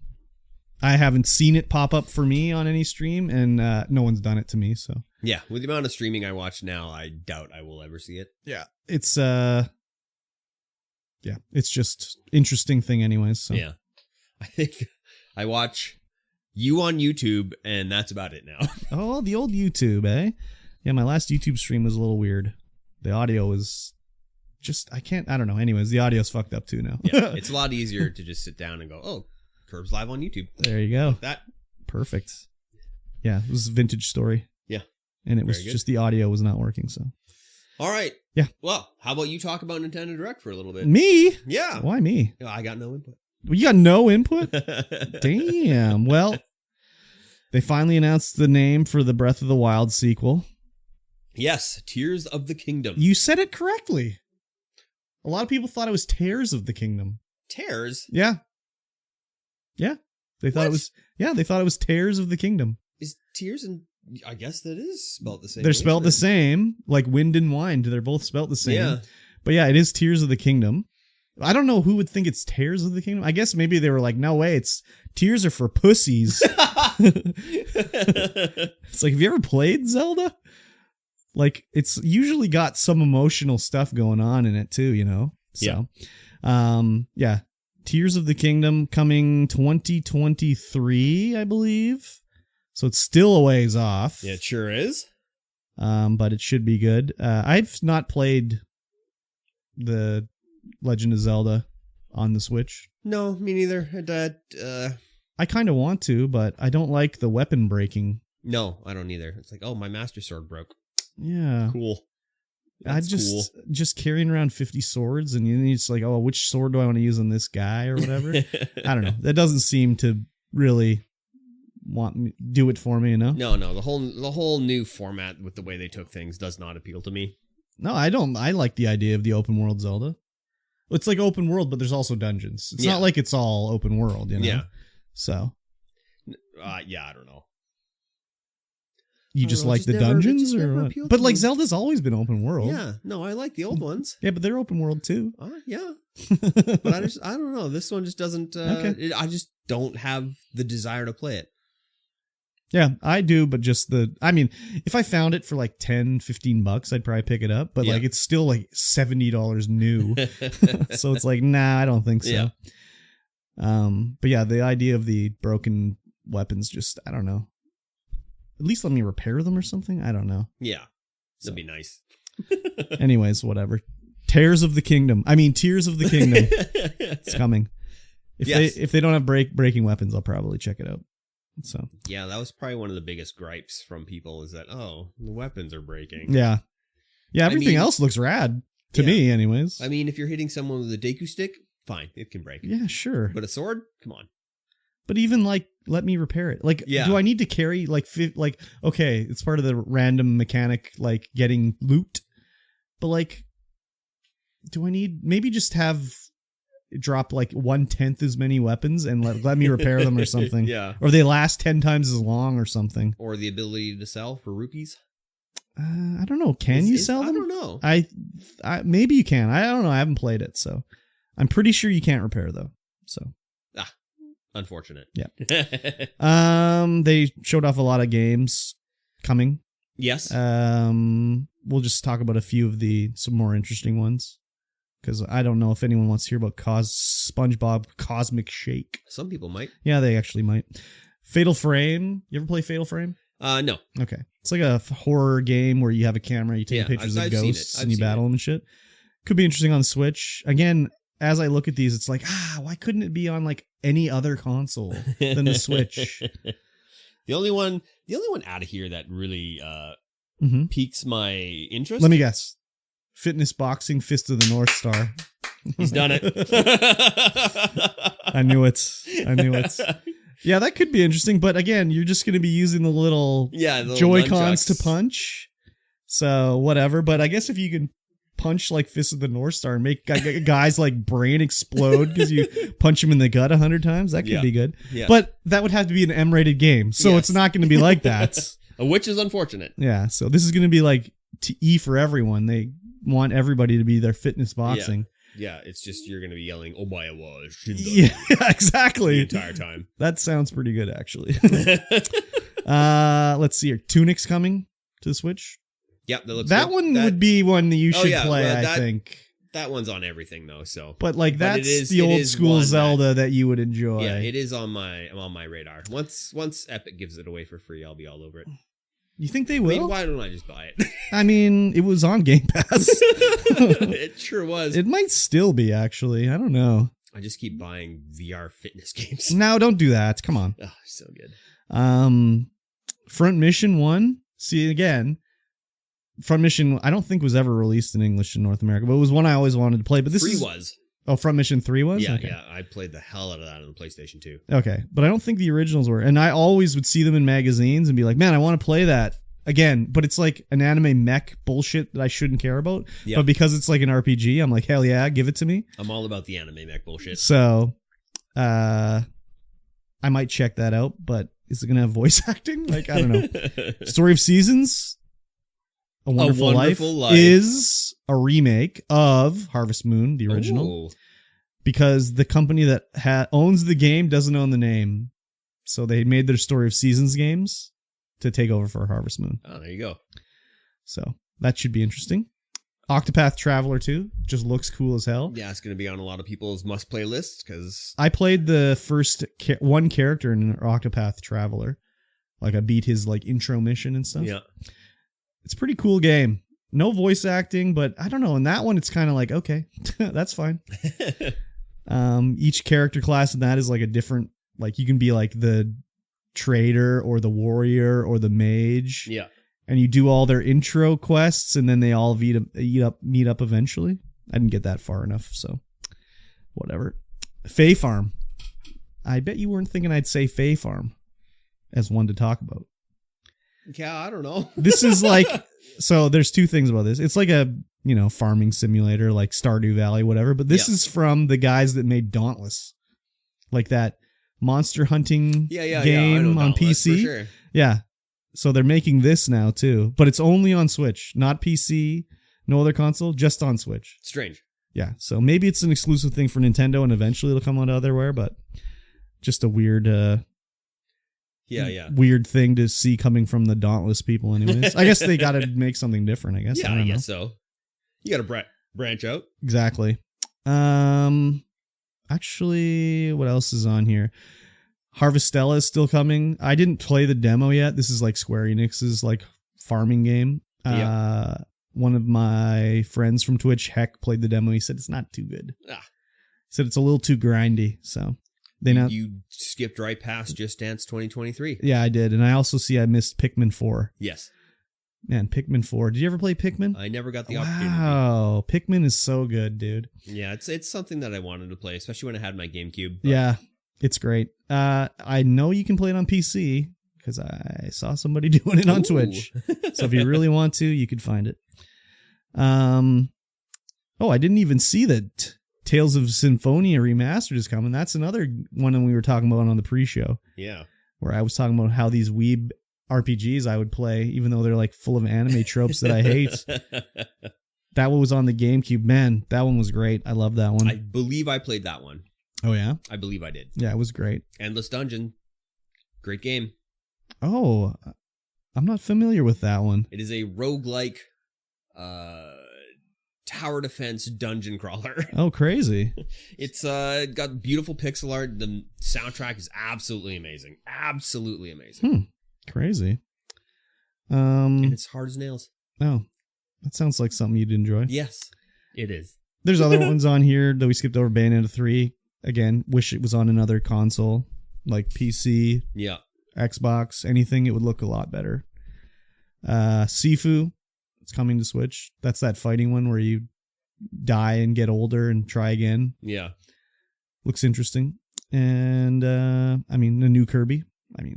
I haven't seen it pop up for me on any stream, and no one's done it to me. So yeah, with the amount of streaming I watch now, I doubt I will ever see it. Yeah. It's it's just interesting thing anyways. So yeah, I think I watch you on YouTube, and that's about it now. Oh, the old YouTube, eh? Yeah, my last YouTube stream was a little weird. The audio was just, I don't know. Anyways, the audio's fucked up too now. Yeah, it's a lot easier to just sit down and go, oh, Curb's live on YouTube. There you go. Like that. Perfect. Yeah, it was a vintage story. Yeah. And it was just the audio was not working, so. All right. Yeah. Well, how about you talk about Nintendo Direct for a little bit? Me? Yeah. Why me? I got no input. You got no input? Damn. Well, they finally announced the name for the Breath of the Wild sequel. Yes, Tears of the Kingdom. You said it correctly. A lot of people thought it was Tears of the Kingdom. Tears? Yeah. Yeah. They thought it was Tears of the Kingdom. Is Tears and I guess that is spelled the same. They're spelled the same, like wind and wind. They're both spelled the same. Yeah. But yeah, it is Tears of the Kingdom. I don't know who would think it's Tears of the Kingdom. I guess maybe they were like, no way, it's Tears are for pussies. It's like, have you ever played Zelda? Like, it's usually got some emotional stuff going on in it too, you know? So, yeah. Tears of the Kingdom coming 2023, I believe. So it's still a ways off. Yeah, it sure is. But it should be good. I've not played the Legend of Zelda on the Switch. No, me neither. I kind of want to, but I don't like the weapon breaking. No, I don't either. It's like, oh, my Master Sword broke. Yeah. Cool. That's just carrying around 50 swords, and then it's like, oh, which sword do I want to use on this guy or whatever? I don't know. That doesn't seem to really do it for me, you know? No, the whole new format with the way they took things does not appeal to me. No, I don't. I like the idea of the open world Zelda. It's like open world, but there's also dungeons. It's not like it's all open world, you know? Yeah. So. Yeah, I don't know. You just like the dungeons or what? But like Zelda's always been open world. Yeah. No, I like the old ones. Yeah, but they're open world too. Yeah. But I don't know. This one just doesn't, I just don't have the desire to play it. Yeah, I do, but if I found it for like $10-15, I'd probably pick it up, but like it's still like $70 new. So it's like, nah, I don't think so. Yeah. But yeah, the idea of the broken weapons, just, I don't know. At least let me repair them or something. I don't know. Yeah. That'd be nice. Anyways, whatever. Tears of the Kingdom. It's coming. If they don't have breaking weapons, I'll probably check it out. So yeah, that was probably one of the biggest gripes from people is that, oh, the weapons are breaking. Yeah. Yeah, everything else looks rad to me anyways. I mean, if you're hitting someone with a Deku stick, fine, it can break. Yeah, sure. But a sword? Come on. But even like, let me repair it. Like, do I need to carry okay, it's part of the random mechanic, like getting loot. But like, do I need maybe just drop like 1/10 as many weapons and let me repair them or something? Yeah. Or they last 10 times as long or something. Or the ability to sell for rupees. I don't know. Can you sell them? I don't know. I maybe you can. I don't know. I haven't played it, so I'm pretty sure you can't repair though. So unfortunate. Yeah. They showed off a lot of games coming. Yes. We'll just talk about a few of some more interesting ones, because I don't know if anyone wants to hear about SpongeBob Cosmic Shake. Some people might. Yeah, they actually might. Fatal Frame. You ever play Fatal Frame? No. Okay. It's like a horror game where you have a camera, you take pictures of ghosts, and you battle them and shit. Could be interesting on the Switch. Again, as I look at these, it's like, why couldn't it be on like any other console than the Switch? The only one out of here that really piques my interest. Let me guess. Fitness Boxing Fist of the North Star. He's done it. I knew it. Yeah, that could be interesting, but again, you're just going to be using the little Joy-Cons to punch. So, whatever. But I guess if you can punch like Fist of the North Star and make guys like brain explode because you punch him in the gut 100 times, that could be good. Yeah. But that would have to be an M-rated game, so it's not going to be like that. Which is unfortunate. Yeah, so this is going to be like E for everyone. They want everybody to be their fitness boxing. Yeah, it's just you're going to be yelling, "Omaewa." Yeah, exactly. The entire time. That sounds pretty good, actually. Let's see here. Tunic's coming to the Switch. Yep, that one would be one that you should play, well, I think. That one's on everything, though. So, but that's the old school Zelda that you would enjoy. Yeah, it is on my radar. Once Epic gives it away for free, I'll be all over it. You think they will? I mean, why don't I just buy it? I mean, it was on Game Pass. It sure was. It might still be, actually. I don't know. I just keep buying VR fitness games. No, don't do that. Come on. Oh, so good. Front Mission 1. See, again, Front Mission, I don't think was ever released in English in North America, but it was one I always wanted to play. But this 3 was. Oh, Front Mission 3 was? Yeah, okay. yeah. I played the hell out of that on the PlayStation 2. Okay, but I don't think the originals were. And I always would see them in magazines and be like, man, I want to play that. Again, but it's like an anime mech bullshit that I shouldn't care about. Yep. But because it's like an RPG, I'm like, hell yeah, give it to me. I'm all about the anime mech bullshit. So, I might check that out, but is it going to have voice acting? Like, I don't know. Story of Seasons, A Wonderful Life is a remake of Harvest Moon, the original. Ooh. Because the company that owns the game doesn't own the name. So they made their Story of Seasons games to take over for Harvest Moon. Oh, there you go. So that should be interesting. Octopath Traveler 2 just looks cool as hell. Yeah, it's going to be on a lot of people's must-play lists because I played the first one character in Octopath Traveler. Like I beat his like intro mission and stuff. Yeah. It's a pretty cool game. No voice acting, but I don't know. In that one, it's kind of like, okay, that's fine. Each character class in that is like a different, like you can be like the trader or the warrior or the mage. Yeah. And you do all their intro quests and then they all meet up eventually. I didn't get that far enough, so whatever. Fae Farm. I bet you weren't thinking I'd say Fae Farm as one to talk about. Yeah, I don't know. This is like, so there's two things about this. It's like a, farming simulator like Stardew Valley, whatever. But this is from the guys that made Dauntless. Like that monster hunting game on PC. For sure. Yeah. So they're making this now too, but it's only on Switch, not PC, no other console, just on Switch. Strange. Yeah. So maybe it's an exclusive thing for Nintendo and eventually it'll come on otherwhere, but just a weird, weird thing to see coming from the Dauntless people anyways. I guess they got to make something different, I guess. Yeah, I guess so. You got to branch out. Exactly. Actually, what else is on here? Harvestella is still coming. I didn't play the demo yet. This is like Square Enix's like farming game. One of my friends from Twitch, Heck, played the demo. He said it's not too good. He said it's a little too grindy. So you skipped right past Just Dance 2023. Yeah, I did. And I also see I missed Pikmin 4. Yes. Man, Pikmin 4. Did you ever play Pikmin? I never got the opportunity. Wow, Pikmin is so good, dude. Yeah, it's something that I wanted to play, especially when I had my GameCube. Yeah. It's great. I know you can play it on PC because I saw somebody doing it on Twitch. So if you really want to, you could find it. I didn't even see that Tales of Symphonia Remastered is coming. That's another one that we were talking about on the pre-show. Yeah. Where I was talking about how these weeb RPGs I would play, even though they're like full of anime tropes that I hate. That one was on the GameCube. Man, that one was great. I love that one. I believe I played that one. Oh, yeah? I believe I did. Yeah, it was great. Endless Dungeon. Great game. Oh, I'm not familiar with that one. It is a roguelike tower defense dungeon crawler. Oh, crazy. It's got beautiful pixel art. The soundtrack is absolutely amazing. Absolutely amazing. Crazy. And it's hard as nails. Oh, that sounds like something you'd enjoy. Yes, it is. There's other ones on here that we skipped over. Bayonetta 3. Again, wish it was on another console, like PC, Xbox, anything. It would look a lot better. Sifu. It's coming to Switch. That's that fighting one where you die and get older and try again. Yeah. Looks interesting. And, the new Kirby.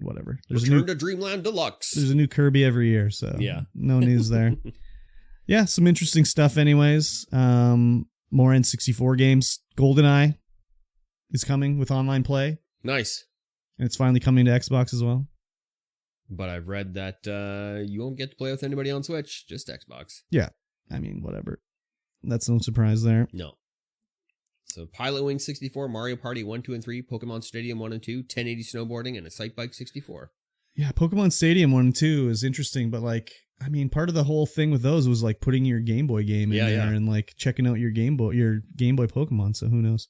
Whatever. Return to Dreamland Deluxe. There's a new Kirby every year, so no news there. Yeah, some interesting stuff anyways. More N64 games. GoldenEye is coming with online play. Nice. And it's finally coming to Xbox as well. But I've read that you won't get to play with anybody on Switch, just Xbox. Yeah. Whatever. That's no surprise there. No. So Pilot Wing 64, Mario Party 1, 2, and 3, Pokemon Stadium 1 and 2, 1080 snowboarding, and a Sight Bike 64. Yeah, Pokemon Stadium 1 and 2 is interesting, but part of the whole thing with those was like putting your Game Boy game in there and like checking out your Game Boy Pokemon, so who knows.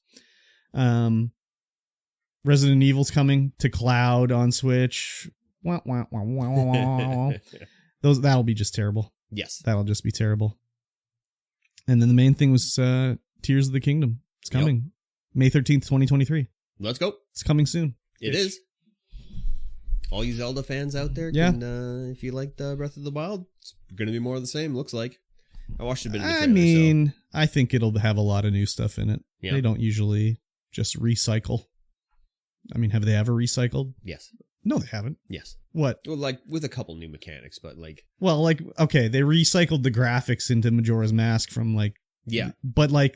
Resident Evil's coming to cloud on Switch. That'll be just terrible. Yes. That'll just be terrible. And then the main thing was Tears of the Kingdom. It's coming. May 13th, 2023. Let's go. It's coming soon. It is. All you Zelda fans out there, if you liked Breath of the Wild, it's going to be more of the same, looks like. I watched a bit of the trailer. I think it'll have a lot of new stuff in it. Yeah. They don't usually just recycle. Have they ever recycled? Yes. No, they haven't. Yes. What? Well, like with a couple new mechanics, but like... Well, okay, they recycled the graphics into Majora's Mask from But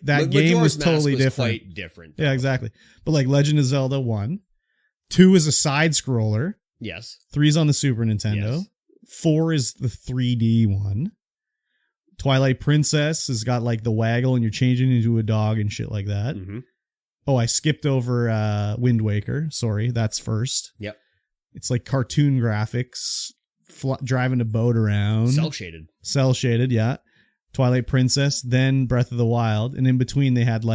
that game was totally different. Quite different. Yeah, exactly. But Legend of Zelda 1, 2 is a side scroller. Yes. 3 is on the Super Nintendo. Yes. 4 is the 3D one. Twilight Princess has got the waggle and you're changing into a dog and shit like that. Mm-hmm. Oh, I skipped over Wind Waker. Sorry, that's first. Yep. It's like cartoon graphics, driving a boat around. Cell shaded, yeah. Twilight Princess, then Breath of the Wild. And in between, they had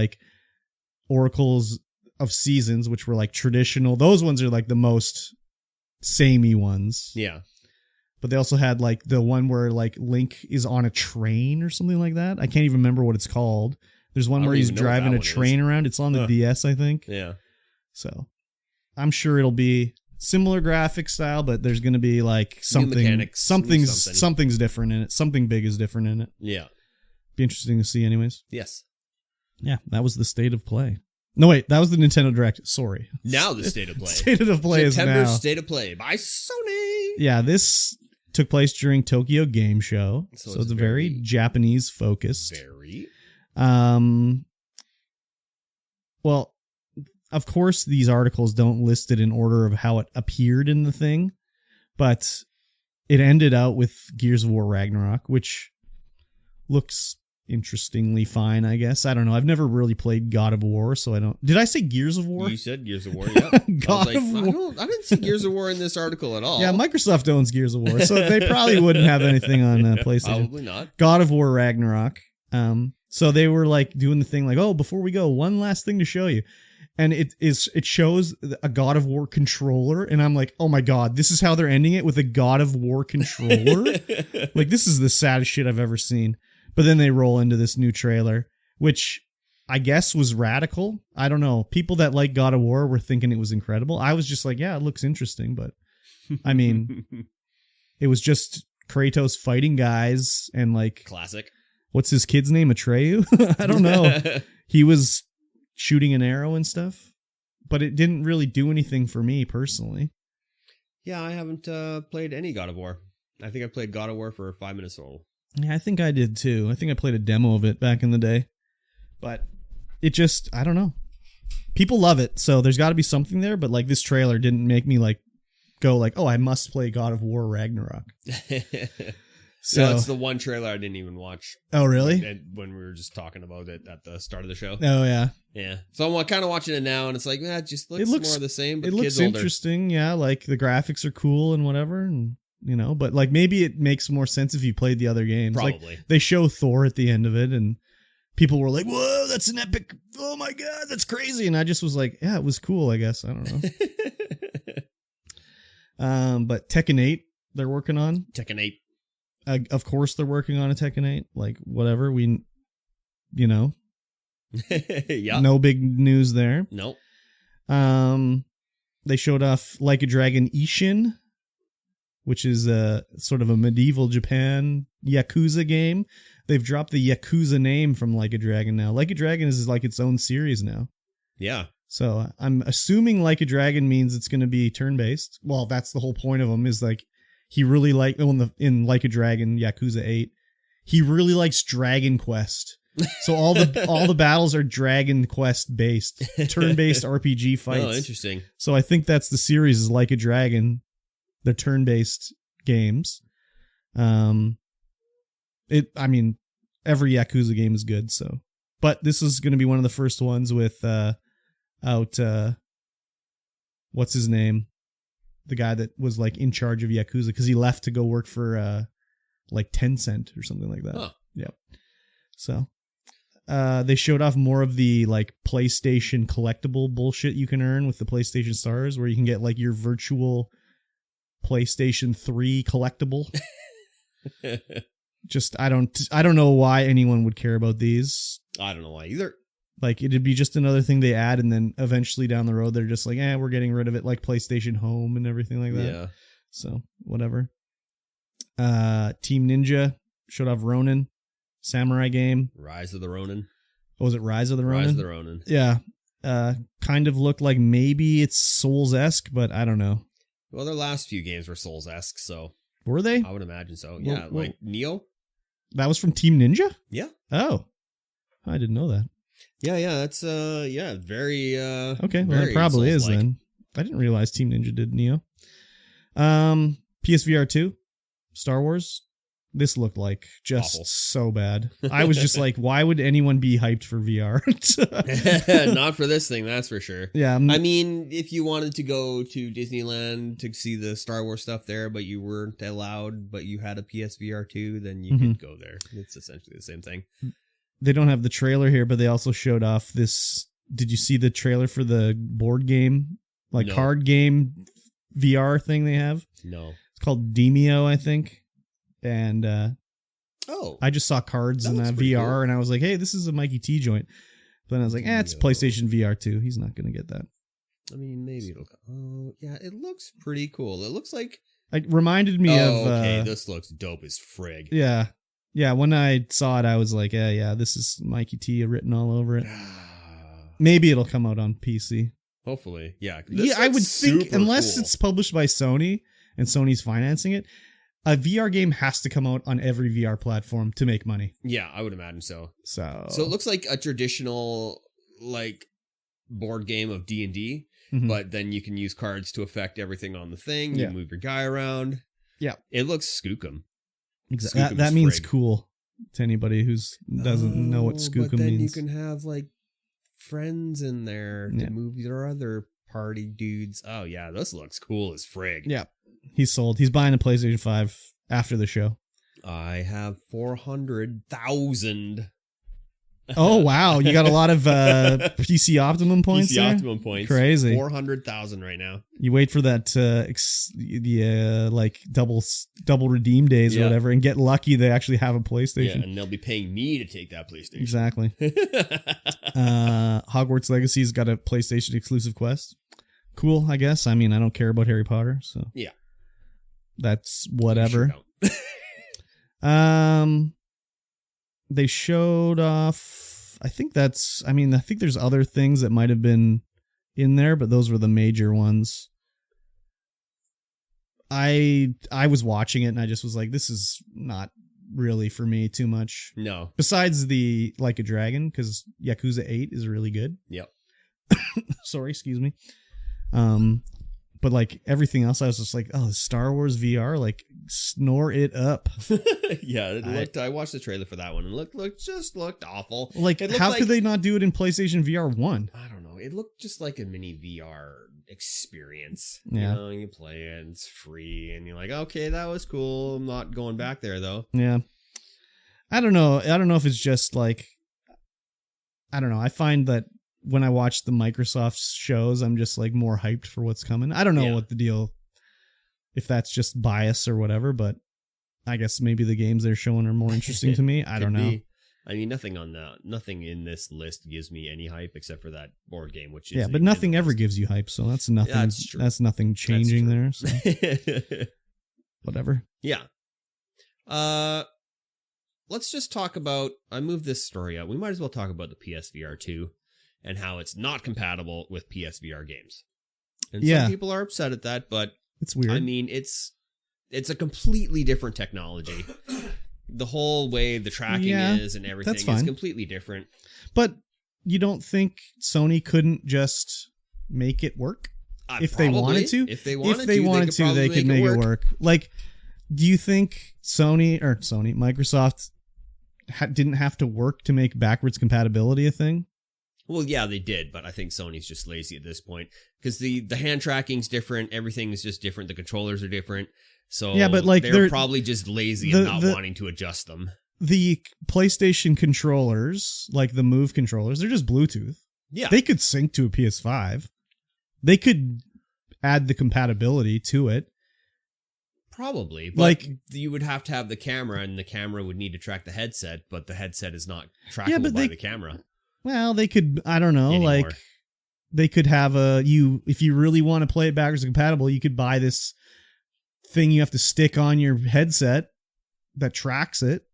Oracles of Seasons, which were traditional. Those ones are the most samey ones. Yeah. But they also had the one where Link is on a train or something like that. I can't even remember what it's called. There's one where he's driving a train around. It's on the DS, I think. Yeah. So I'm sure it'll be similar graphic style, but there's going to be something's different in it. Something big is different in it. Yeah. Be interesting to see anyways. Yes. Yeah, that was the state of play. No, wait, that was the Nintendo Direct. Sorry. Now the state of play. State of play is now. September State of Play by Sony. Yeah, this took place during Tokyo Game Show. So it's very Japanese focused. Very. Well, of course, these articles don't list it in order of how it appeared in the thing, but it ended out with Gears of War Ragnarok, which looks interestingly fine, I guess. I don't know. I've never really played God of War, so I don't... Did I say Gears of War? You said Gears of War, yeah. God of War. I didn't see Gears of War in this article at all. Yeah, Microsoft owns Gears of War, so they probably wouldn't have anything on PlayStation. Probably not. God of War Ragnarok. So they were doing the thing before we go, one last thing to show you. And it shows a God of War controller, and I'm like, oh my god, this is how they're ending it, with a God of War controller? This is the saddest shit I've ever seen. But then they roll into this new trailer, which I guess was radical. I don't know. People that like God of War were thinking it was incredible. I was just like, yeah, it looks interesting, but it was just Kratos fighting guys and classic. What's his kid's name? Atreyu? I don't know. He was shooting an arrow and stuff, but it didn't really do anything for me personally. Yeah, I haven't played any God of War. I think I played God of War for 5 minutes total. Yeah, I think I did too. I think I played a demo of it back in the day, but it just, I don't know. People love it, so there's got to be something there, but this trailer didn't make me go like, oh, I must play God of War Ragnarok. So no, it's the one trailer I didn't even watch. Oh, really? When we were just talking about it at the start of the show. Oh, yeah. Yeah. So I'm kind of watching it now, and it's like, it just looks more of the same. But it looks interesting. Yeah, like the graphics are cool and whatever, and but like maybe it makes more sense if you played the other games. Probably. Like, they show Thor at the end of it, and people were like, "Whoa, that's an epic! Oh my god, that's crazy!" And I just was like, "Yeah, it was cool. I guess I don't know." But Tekken 8, they're working on Tekken 8. Of course, they're working on a Tekken 8. Like, whatever. Yeah. No big news there. Nope. They showed off Like a Dragon Ishin, which is a sort of a medieval Japan Yakuza game. They've dropped the Yakuza name from Like a Dragon now. Like a Dragon is like its own series now. Yeah. So I'm assuming Like a Dragon means it's going to be turn-based. Well, that's the whole point of them, is like, he really in Like a Dragon, Yakuza 8, he really likes Dragon Quest. So all the battles are Dragon Quest based, turn-based RPG fights. Oh, interesting. So I think that's the series, is Like a Dragon, the turn-based games. Every Yakuza game is good, so. But this is going to be one of the first ones with what's his name? The guy that was like in charge of Yakuza, because he left to go work for like Tencent or something like that. Huh. Yep. So they showed off more of the like PlayStation collectible bullshit you can earn with the PlayStation Stars, where you can get like your virtual PlayStation 3 collectible. Just I don't know why anyone would care about these. I don't know why either. Like, it'd be just another thing they add, and then eventually down the road, they're just like, we're getting rid of it, like PlayStation Home and everything like that. Yeah. So, whatever. Team Ninja showed off Ronin, samurai game. Rise of the Ronin. Oh, was it Rise of the Ronin? Rise of the Ronin. Yeah. Kind of looked like maybe it's Souls-esque, but I don't know. Well, their last few games were Souls-esque, so. Were they? I would imagine so. Yeah, like Neo. That was from Team Ninja? Yeah. Oh. I didn't know that. Yeah, that's very okay, well, it probably is then. I didn't realize Team Ninja did Neo. PSVR 2, Star Wars. This looked like just awful. So bad. I was just like, why would anyone be hyped for VR? Not for this thing, that's for sure. Yeah. I mean, if you wanted to go to Disneyland to see the Star Wars stuff there, but you weren't allowed, but you had a PSVR 2, then you could go there. It's essentially the same thing. They don't have the trailer here, but they also showed off this. Did you see the trailer for the board game, card game VR thing they have? No. It's called Demio, I think. And I just saw cards in that VR, cool. And I was like, hey, this is a Mikey T joint. But then I was like, it's PlayStation VR 2. He's not going to get that. I mean, maybe it'll. Oh, yeah, it looks pretty cool. It looks like. It reminded me of. Okay, this looks dope as frig. Yeah. Yeah, when I saw it, I was like, yeah, this is Mikey T written all over it. Maybe it'll come out on PC. Hopefully, yeah. I would think, unless it's published by Sony and Sony's financing it, a VR game has to come out on every VR platform to make money. Yeah, I would imagine so. So it looks like a traditional board game of D&D, but then you can use cards to affect everything on the thing. You move your guy around. Yeah, it looks skookum. Exactly. That means cool to anybody who doesn't know what skookum but then means. You can have friends in there to move your other party dudes. Oh yeah, this looks cool as frig. Yeah, he's sold. He's buying a PlayStation 5 after the show. I have 400,000. Oh wow, you got a lot of PC Optimum points. PC Optimum points, crazy. 400,000 right now. You wait for that double redeem days or whatever, and get lucky they actually have a PlayStation. Yeah, and they'll be paying me to take that PlayStation. Exactly. Hogwarts Legacy's got a PlayStation exclusive quest. Cool, I guess. I mean, I don't care about Harry Potter, so yeah, that's whatever. They showed off, I think there's other things that might have been in there, but those were the major ones. I was watching it and I just was like, this is not really for me too much. No. Besides the Like a Dragon, because Yakuza 8 is really good. Yep. Sorry, excuse me. But like everything else, I was just like, oh, Star Wars VR, like snore it up. Yeah, it looked. I watched the trailer for that one and looked awful. Like, how could they not do it in PlayStation VR 1? I don't know. It looked just like a mini VR experience. Yeah. You know, you play it, and it's free, and you're like, okay, that was cool. I'm not going back there though. Yeah. I don't know. I don't know if it's just like, I don't know. I find that when I watch the Microsoft shows, I'm just like more hyped for what's coming. I don't know what the deal, if that's just bias or whatever, but I guess maybe the games they're showing are more interesting to me. I don't know. I mean, nothing in this list gives me any hype except for that board game, which is yeah, but nothing ever gives you hype, so that's nothing. Yeah, that's nothing changing there. So. Whatever. Yeah. Let's just talk about. I moved this story up. We might as well talk about the PSVR 2 and how it's not compatible with PSVR games. And some people are upset at that, but it's weird. I mean, it's a completely different technology. The whole way the tracking is and everything is completely different. But you don't think Sony couldn't just make it work if they wanted to? If they wanted to, they could make it work. Like, do you think Microsoft didn't have to work to make backwards compatibility a thing? Well, yeah, they did, but I think Sony's just lazy at this point because the hand tracking's different. Everything is just different. The controllers are different. So yeah, but like they're probably just lazy and not wanting to adjust them. The PlayStation controllers, like the Move controllers, they're just Bluetooth. Yeah. They could sync to a PS5. They could add the compatibility to it. Probably. But like, you would have to have the camera, and the camera would need to track the headset, but the headset is not trackable by the camera. Well, they could, I don't know, anymore. Like, they could have if you really want to play it backwards compatible, you could buy this thing you have to stick on your headset that tracks it.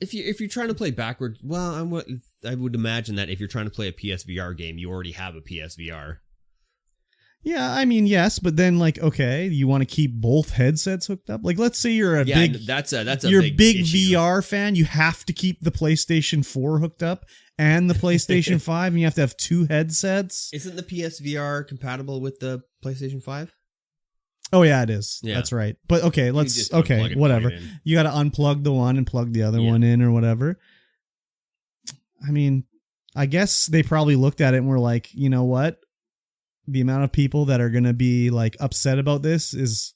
If you're trying to play backwards, well, I would imagine that if you're trying to play a PSVR game, you already have a PSVR. Yeah, I mean, yes, but then like, okay, you want to keep both headsets hooked up? Like, let's say you're a big VR fan, you have to keep the PlayStation 4 hooked up and the PlayStation 5, and you have to have two headsets. Isn't the PSVR compatible with the PlayStation 5? Oh yeah, it is. Yeah. That's right. But okay, whatever. You got to unplug the one and plug the other one in or whatever. I mean, I guess they probably looked at it and were like, you know what? The amount of people that are going to be like upset about this is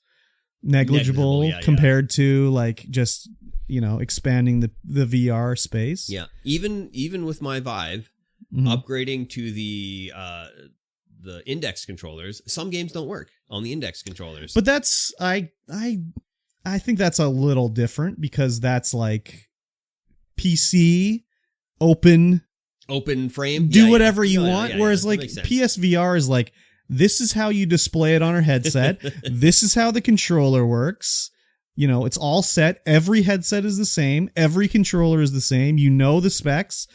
negligible compared to like just, expanding the VR space. Yeah. Even with my Vive, upgrading to the index controllers, some games don't work on the index controllers. But that's I think that's a little different because that's like PC open frame, do whatever you want. Whereas like PSVR is like, this is how you display it on our headset. This is how the controller works. It's all set. Every headset is the same. Every controller is the same. The specs.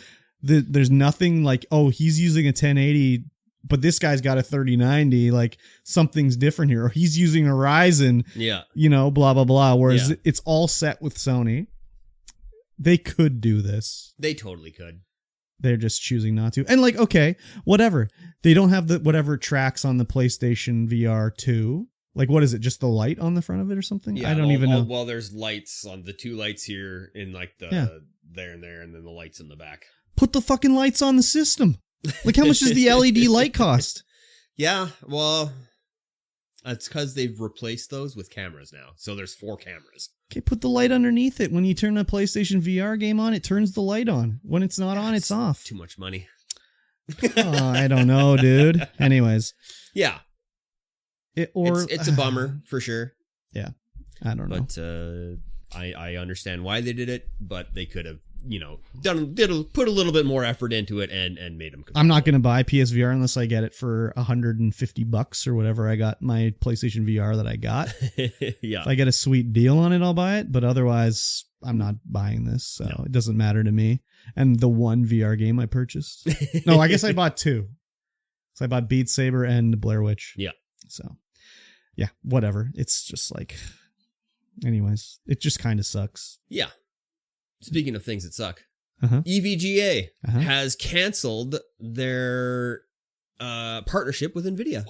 There's nothing like, oh, he's using a 1080, but this guy's got a 3090. Like, something's different here. Or he's using a Ryzen. Yeah. Blah, blah, blah. Whereas it's all set with Sony. They could do this. They totally could. They're just choosing not to. And like, okay, whatever. They don't have the whatever tracks on the PlayStation VR 2. Like, what is it? Just the light on the front of it or something? Yeah, I don't even know. Well, there's lights on the two lights here in like the there and there, and then the lights in the back. Put the fucking lights on the system. Like, how much does the LED light cost? Yeah, well, it's because they've replaced those with cameras now. So there's 4 cameras. Okay, put the light underneath it. When you turn a PlayStation VR game on, it turns the light on. When it's not on, it's off. Too much money. Oh, I don't know, dude. Anyways. Yeah. It's a bummer, for sure. Yeah. I don't know. But I understand why they did it, but they could have, put a little bit more effort into it and made them compatible. I'm not going to buy PSVR unless I get it for $150 or whatever I got my PlayStation VR that I got. Yeah. If I get a sweet deal on it, I'll buy it. But otherwise, I'm not buying this. So It doesn't matter to me. And the one VR game I purchased. No, I guess I bought 2. So I bought Beat Saber and Blair Witch. Yeah. So, yeah, whatever. It's just like, anyways, it just kind of sucks. Yeah. Speaking of things that suck, EVGA has canceled their partnership with NVIDIA.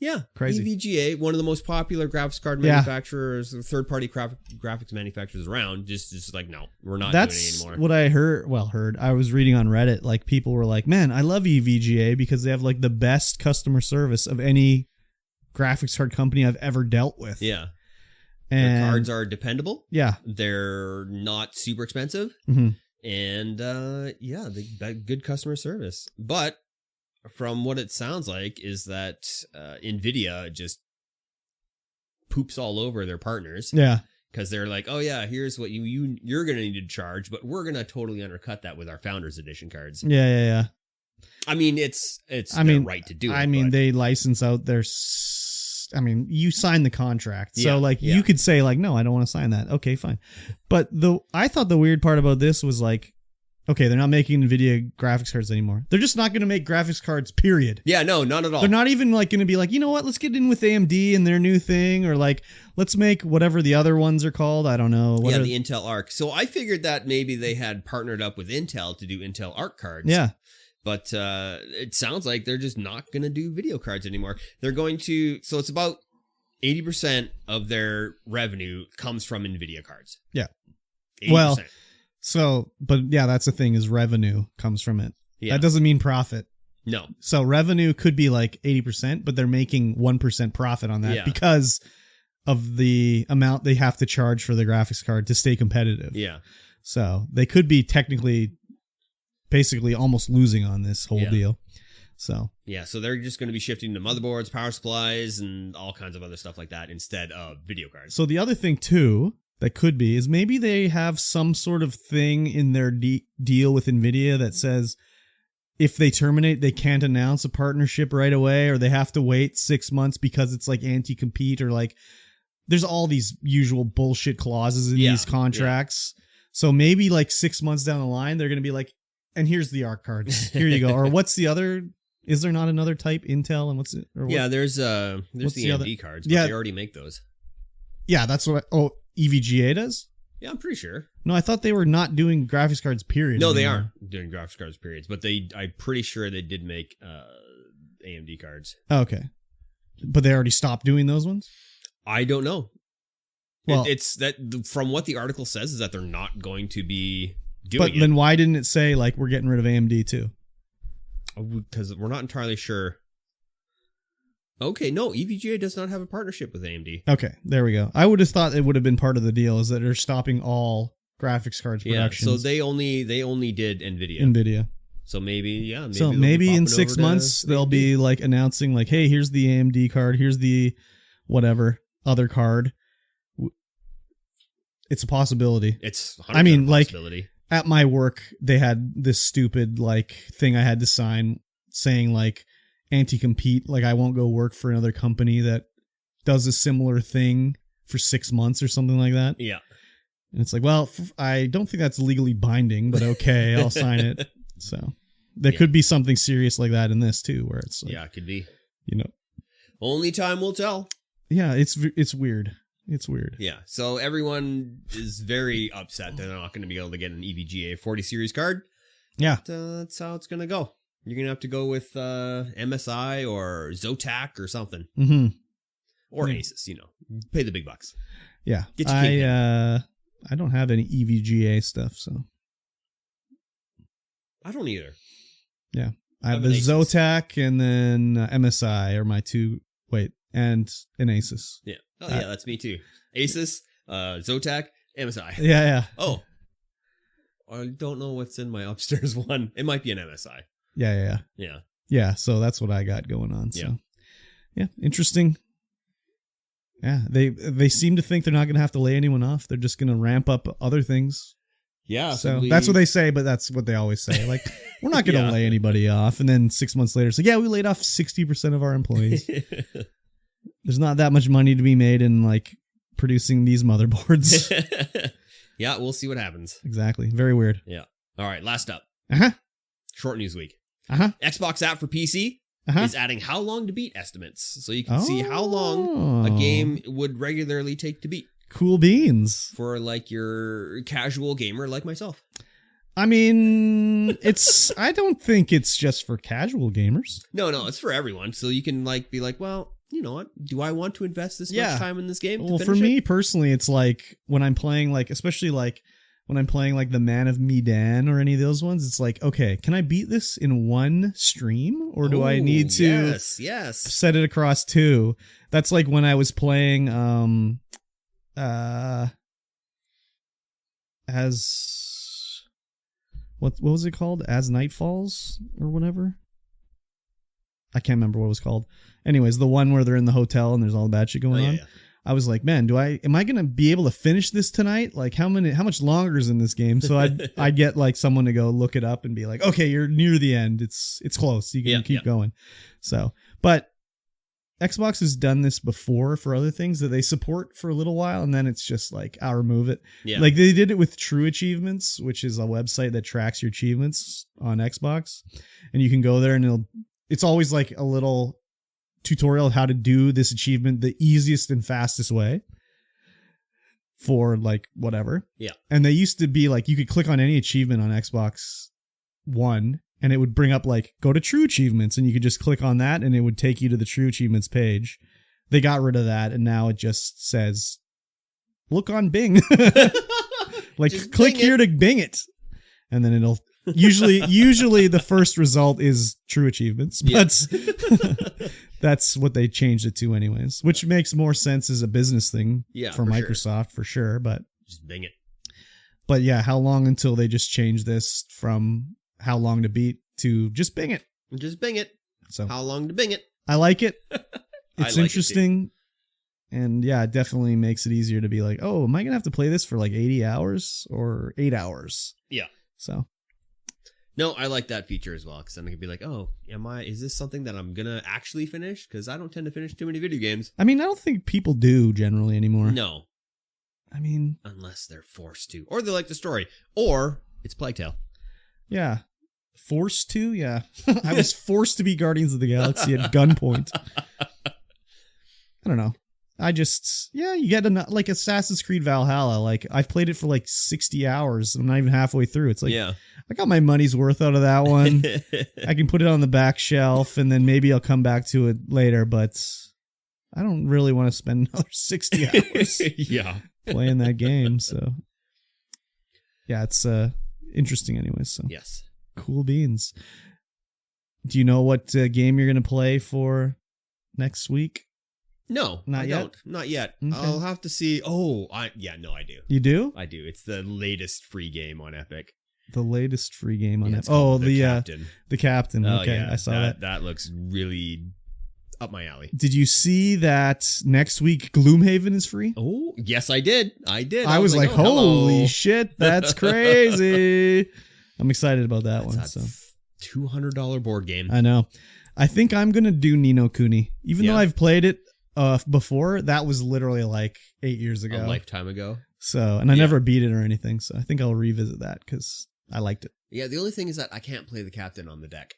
Yeah. Crazy. EVGA, one of the most popular graphics card manufacturers, third-party graphics manufacturers around, just like, no, we're not doing it anymore. What I heard. I was reading on Reddit, like people were like, man, I love EVGA because they have like the best customer service of any graphics card company I've ever dealt with. Yeah. And their cards are dependable. Yeah. They're not super expensive. Mm-hmm. And they got good customer service. But from what it sounds like is that NVIDIA just poops all over their partners. Yeah. Because they're like, oh yeah, here's what you're going to need to charge, but we're going to totally undercut that with our Founders Edition cards. Yeah. I mean, it's their right to do it. I mean, they license out their... you signed the contract. So, you could say, like, no, I don't want to sign that. Okay, fine. But I thought the weird part about this was, like, okay, they're not making NVIDIA graphics cards anymore. They're just not going to make graphics cards, period. Yeah, no, not at all. They're not even, like, going to be like, you know what, let's get in with AMD and their new thing, or, like, let's make whatever the other ones are called. I don't know. The Intel Arc. So I figured that maybe they had partnered up with Intel to do Intel Arc cards. Yeah. But it sounds like they're just not going to do video cards anymore. They're going to... So it's about 80% of their revenue comes from NVIDIA cards. Yeah. 80%. Well, that's the thing, is revenue comes from it. Yeah. That doesn't mean profit. No. So revenue could be like 80%, but they're making 1% profit on that because of the amount they have to charge for the graphics card to stay competitive. Yeah. So they could be technically... basically almost losing on this whole deal. So they're just going to be shifting to motherboards, power supplies, and all kinds of other stuff like that instead of video cards. So the other thing too that could be is maybe they have some sort of thing in their deal with NVIDIA that says if they terminate, they can't announce a partnership right away, or they have to wait 6 months because it's like anti-compete, or like there's all these usual bullshit clauses in these contracts. Yeah. So maybe like 6 months down the line, they're going to be like, and here's the ARC cards. Here you go. Or what's the other? Is there not another type? Intel and what's it? Or what? Yeah, there's the AMD cards, but they already make those. Yeah, that's what. EVGA does? Yeah, I'm pretty sure. No, I thought they were not doing graphics cards, period. No, they aren't doing graphics cards, periods. But I'm pretty sure they did make AMD cards. Oh, okay. But they already stopped doing those ones? I don't know. Well, it's that from what the article says is that they're not going to be doing but then why didn't it say, like, we're getting rid of AMD too? Because we're not entirely sure. Okay, no, EVGA does not have a partnership with AMD. Okay, there we go. I would have thought it would have been part of the deal, is that they're stopping all graphics cards production. Yeah, so they only did NVIDIA. NVIDIA. So maybe in 6 months they'll be like announcing, like, hey, here's the AMD card, here's the whatever other card. It's a possibility. It's 100% a possibility. Like, at my work, they had this stupid, like, thing I had to sign saying, like, anti-compete, like, I won't go work for another company that does a similar thing for 6 months or something like that. Yeah. And it's like, well, I don't think that's legally binding, but okay, I'll sign it. So there could be something serious like that in this too, where it's like, it could be. You know, only time will tell. Yeah, it's weird. It's weird. Yeah, so everyone is very upset that they're not going to be able to get an EVGA 40 series card. Yeah. But, that's how it's going to go. You're going to have to go with MSI or Zotac or something. Mm-hmm. Or Asus, pay the big bucks. Yeah. Get your I don't have any EVGA stuff, so. I don't either. Yeah. I have the Zotac and then MSI are my two, and an Asus. Yeah. Oh, yeah, that's me too. Asus, Zotac, MSI. Yeah. Oh. I don't know what's in my upstairs one. It might be an MSI. Yeah. Yeah, so that's what I got going on. So. Yeah, interesting. Yeah, they seem to think they're not going to have to lay anyone off. They're just going to ramp up other things. Yeah. So that's what they say, but that's what they always say. Like, we're not going to lay anybody off. And then 6 months later, it's like, yeah, we laid off 60% of our employees. There's not that much money to be made in, like, producing these motherboards. Yeah, we'll see what happens. Exactly. Very weird. Yeah. All right, last up. Uh-huh. Short news week. Uh-huh. Xbox app for PC is adding how long to beat estimates. So you can see how long a game would regularly take to beat. Cool beans. For, like, your casual gamer like myself. I mean, I don't think it's just for casual gamers. No, it's for everyone. So you can, like, be like, well, you know what? Do I want to invest this much time in this game? Well, for me personally, it's like when I'm playing, like, especially like when I'm playing like the Man of Medan or any of those ones, it's like, okay, can I beat this in one stream, or do I need to set it across 2? That's like when I was playing as what was it called? As Night Falls or whatever. I can't remember what it was called. Anyways, the one where they're in the hotel and there's all the bad shit going on. Yeah. I was like, man, am I gonna be able to finish this tonight? Like, how much longer is in this game? So I'd get like someone to go look it up and be like, okay, you're near the end. It's close. You can keep going. So, but Xbox has done this before for other things that they support for a little while, and then it's just like, I'll remove it. Yeah. Like they did it with True Achievements, which is a website that tracks your achievements on Xbox, and you can go there and it's always like a little tutorial of how to do this achievement the easiest and fastest way for like whatever. Yeah. And they used to be like, you could click on any achievement on Xbox One and it would bring up like, go to True Achievements, and you could just click on that and it would take you to the True Achievements page. They got rid of that and now it just says, look on Bing. Like, just click here to Bing it. And then it'll usually the first result is True Achievements, but that's what they changed it to anyways, which makes more sense as a business thing for Microsoft for sure, but just Bing it. But yeah, how long until they just change this from How Long to Beat to just Bing it? Just Bing it. So How Long to Bing it. I like it. It's interesting. And yeah, it definitely makes it easier to be like, oh, am I going to have to play this for like 80 hours or 8 hours? Yeah. So. No, I like that feature as well, because then I could be like, oh, is this something that I'm going to actually finish? Because I don't tend to finish too many video games. I mean, I don't think people do generally anymore. No. I mean. Unless they're forced to. Or they like the story. Or it's Plague Tale. Yeah. Forced to? Yeah. I was forced to be Guardians of the Galaxy at gunpoint. I don't know. You get like Assassin's Creed Valhalla. Like, I've played it for like 60 hours. I'm not even halfway through. It's like, I got my money's worth out of that one. I can put it on the back shelf and then maybe I'll come back to it later, but I don't really want to spend another 60 hours playing that game. So yeah, it's interesting anyways. So yes, cool beans. Do you know what game you're going to play for next week? No, I don't. Not yet. Okay. I'll have to see. Oh, I do. You do? I do. It's the latest free game on Epic. The latest free game on Epic. Oh, the Captain. The Captain. Okay, yeah, I saw that. That looks really up my alley. Did you see that next week Gloomhaven is free? Oh, yes, I did. I was like, holy shit, that's crazy. I'm excited about that one. So $200 board game. I know. I think I'm going to do Ni no Kuni. Even though I've played it before, that was literally like 8 years ago. A lifetime ago. So, and I never beat it or anything, so I think I'll revisit that because I liked it. Yeah, the only thing is that I can't play the Captain on the deck.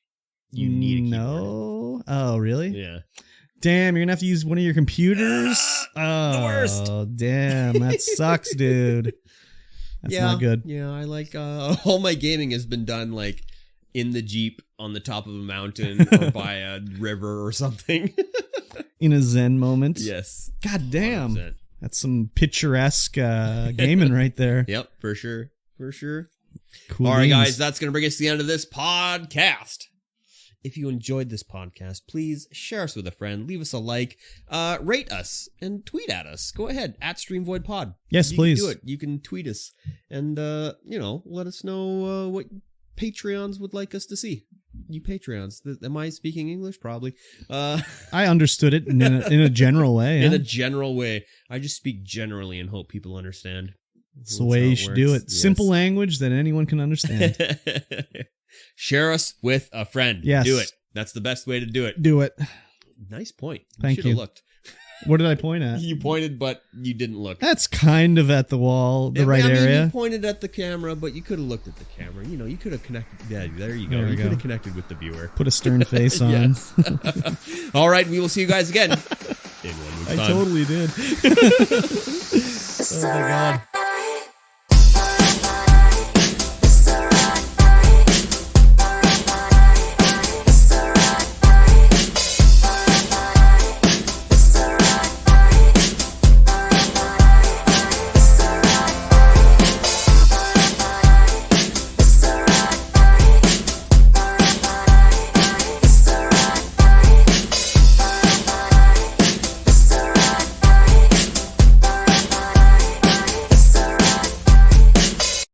You need a keyboard. Oh, really? Yeah. Damn, you're going to have to use one of your computers? The worst. Oh, damn, that sucks, dude. That's not good. Yeah, I like, all my gaming has been done like in the Jeep on the top of a mountain or by a river or something. In a Zen moment. Yes. God damn. 100%. That's some picturesque gaming right there. Yep, for sure. For sure. Cool. All right, guys, that's going to bring us to the end of this podcast. If you enjoyed this podcast, please share us with a friend. Leave us a like. Rate us and tweet at us. Go ahead, at StreamVoidPod. Yes, please. You can do it. You can tweet us. And, let us know what Patreons would like us to see. You Patreons. Am I speaking English? Probably. I understood it in a general way. In a general way. I just speak generally and hope people understand. That's the way you should do it. Yes. Simple language that anyone can understand. Share us with a friend. Yes. Do it. That's the best way to do it. Do it. Nice point. Thank you. Should have looked. What did I point at? You pointed, but you didn't look. That's kind of at the wall, right area. You pointed at the camera, but you could have looked at the camera. You could have connected. Yeah, there you go. You could have connected with the viewer. Put a stern face on. Yes. All right, we will see you guys again. In 1 week's time. I totally did. Oh my God.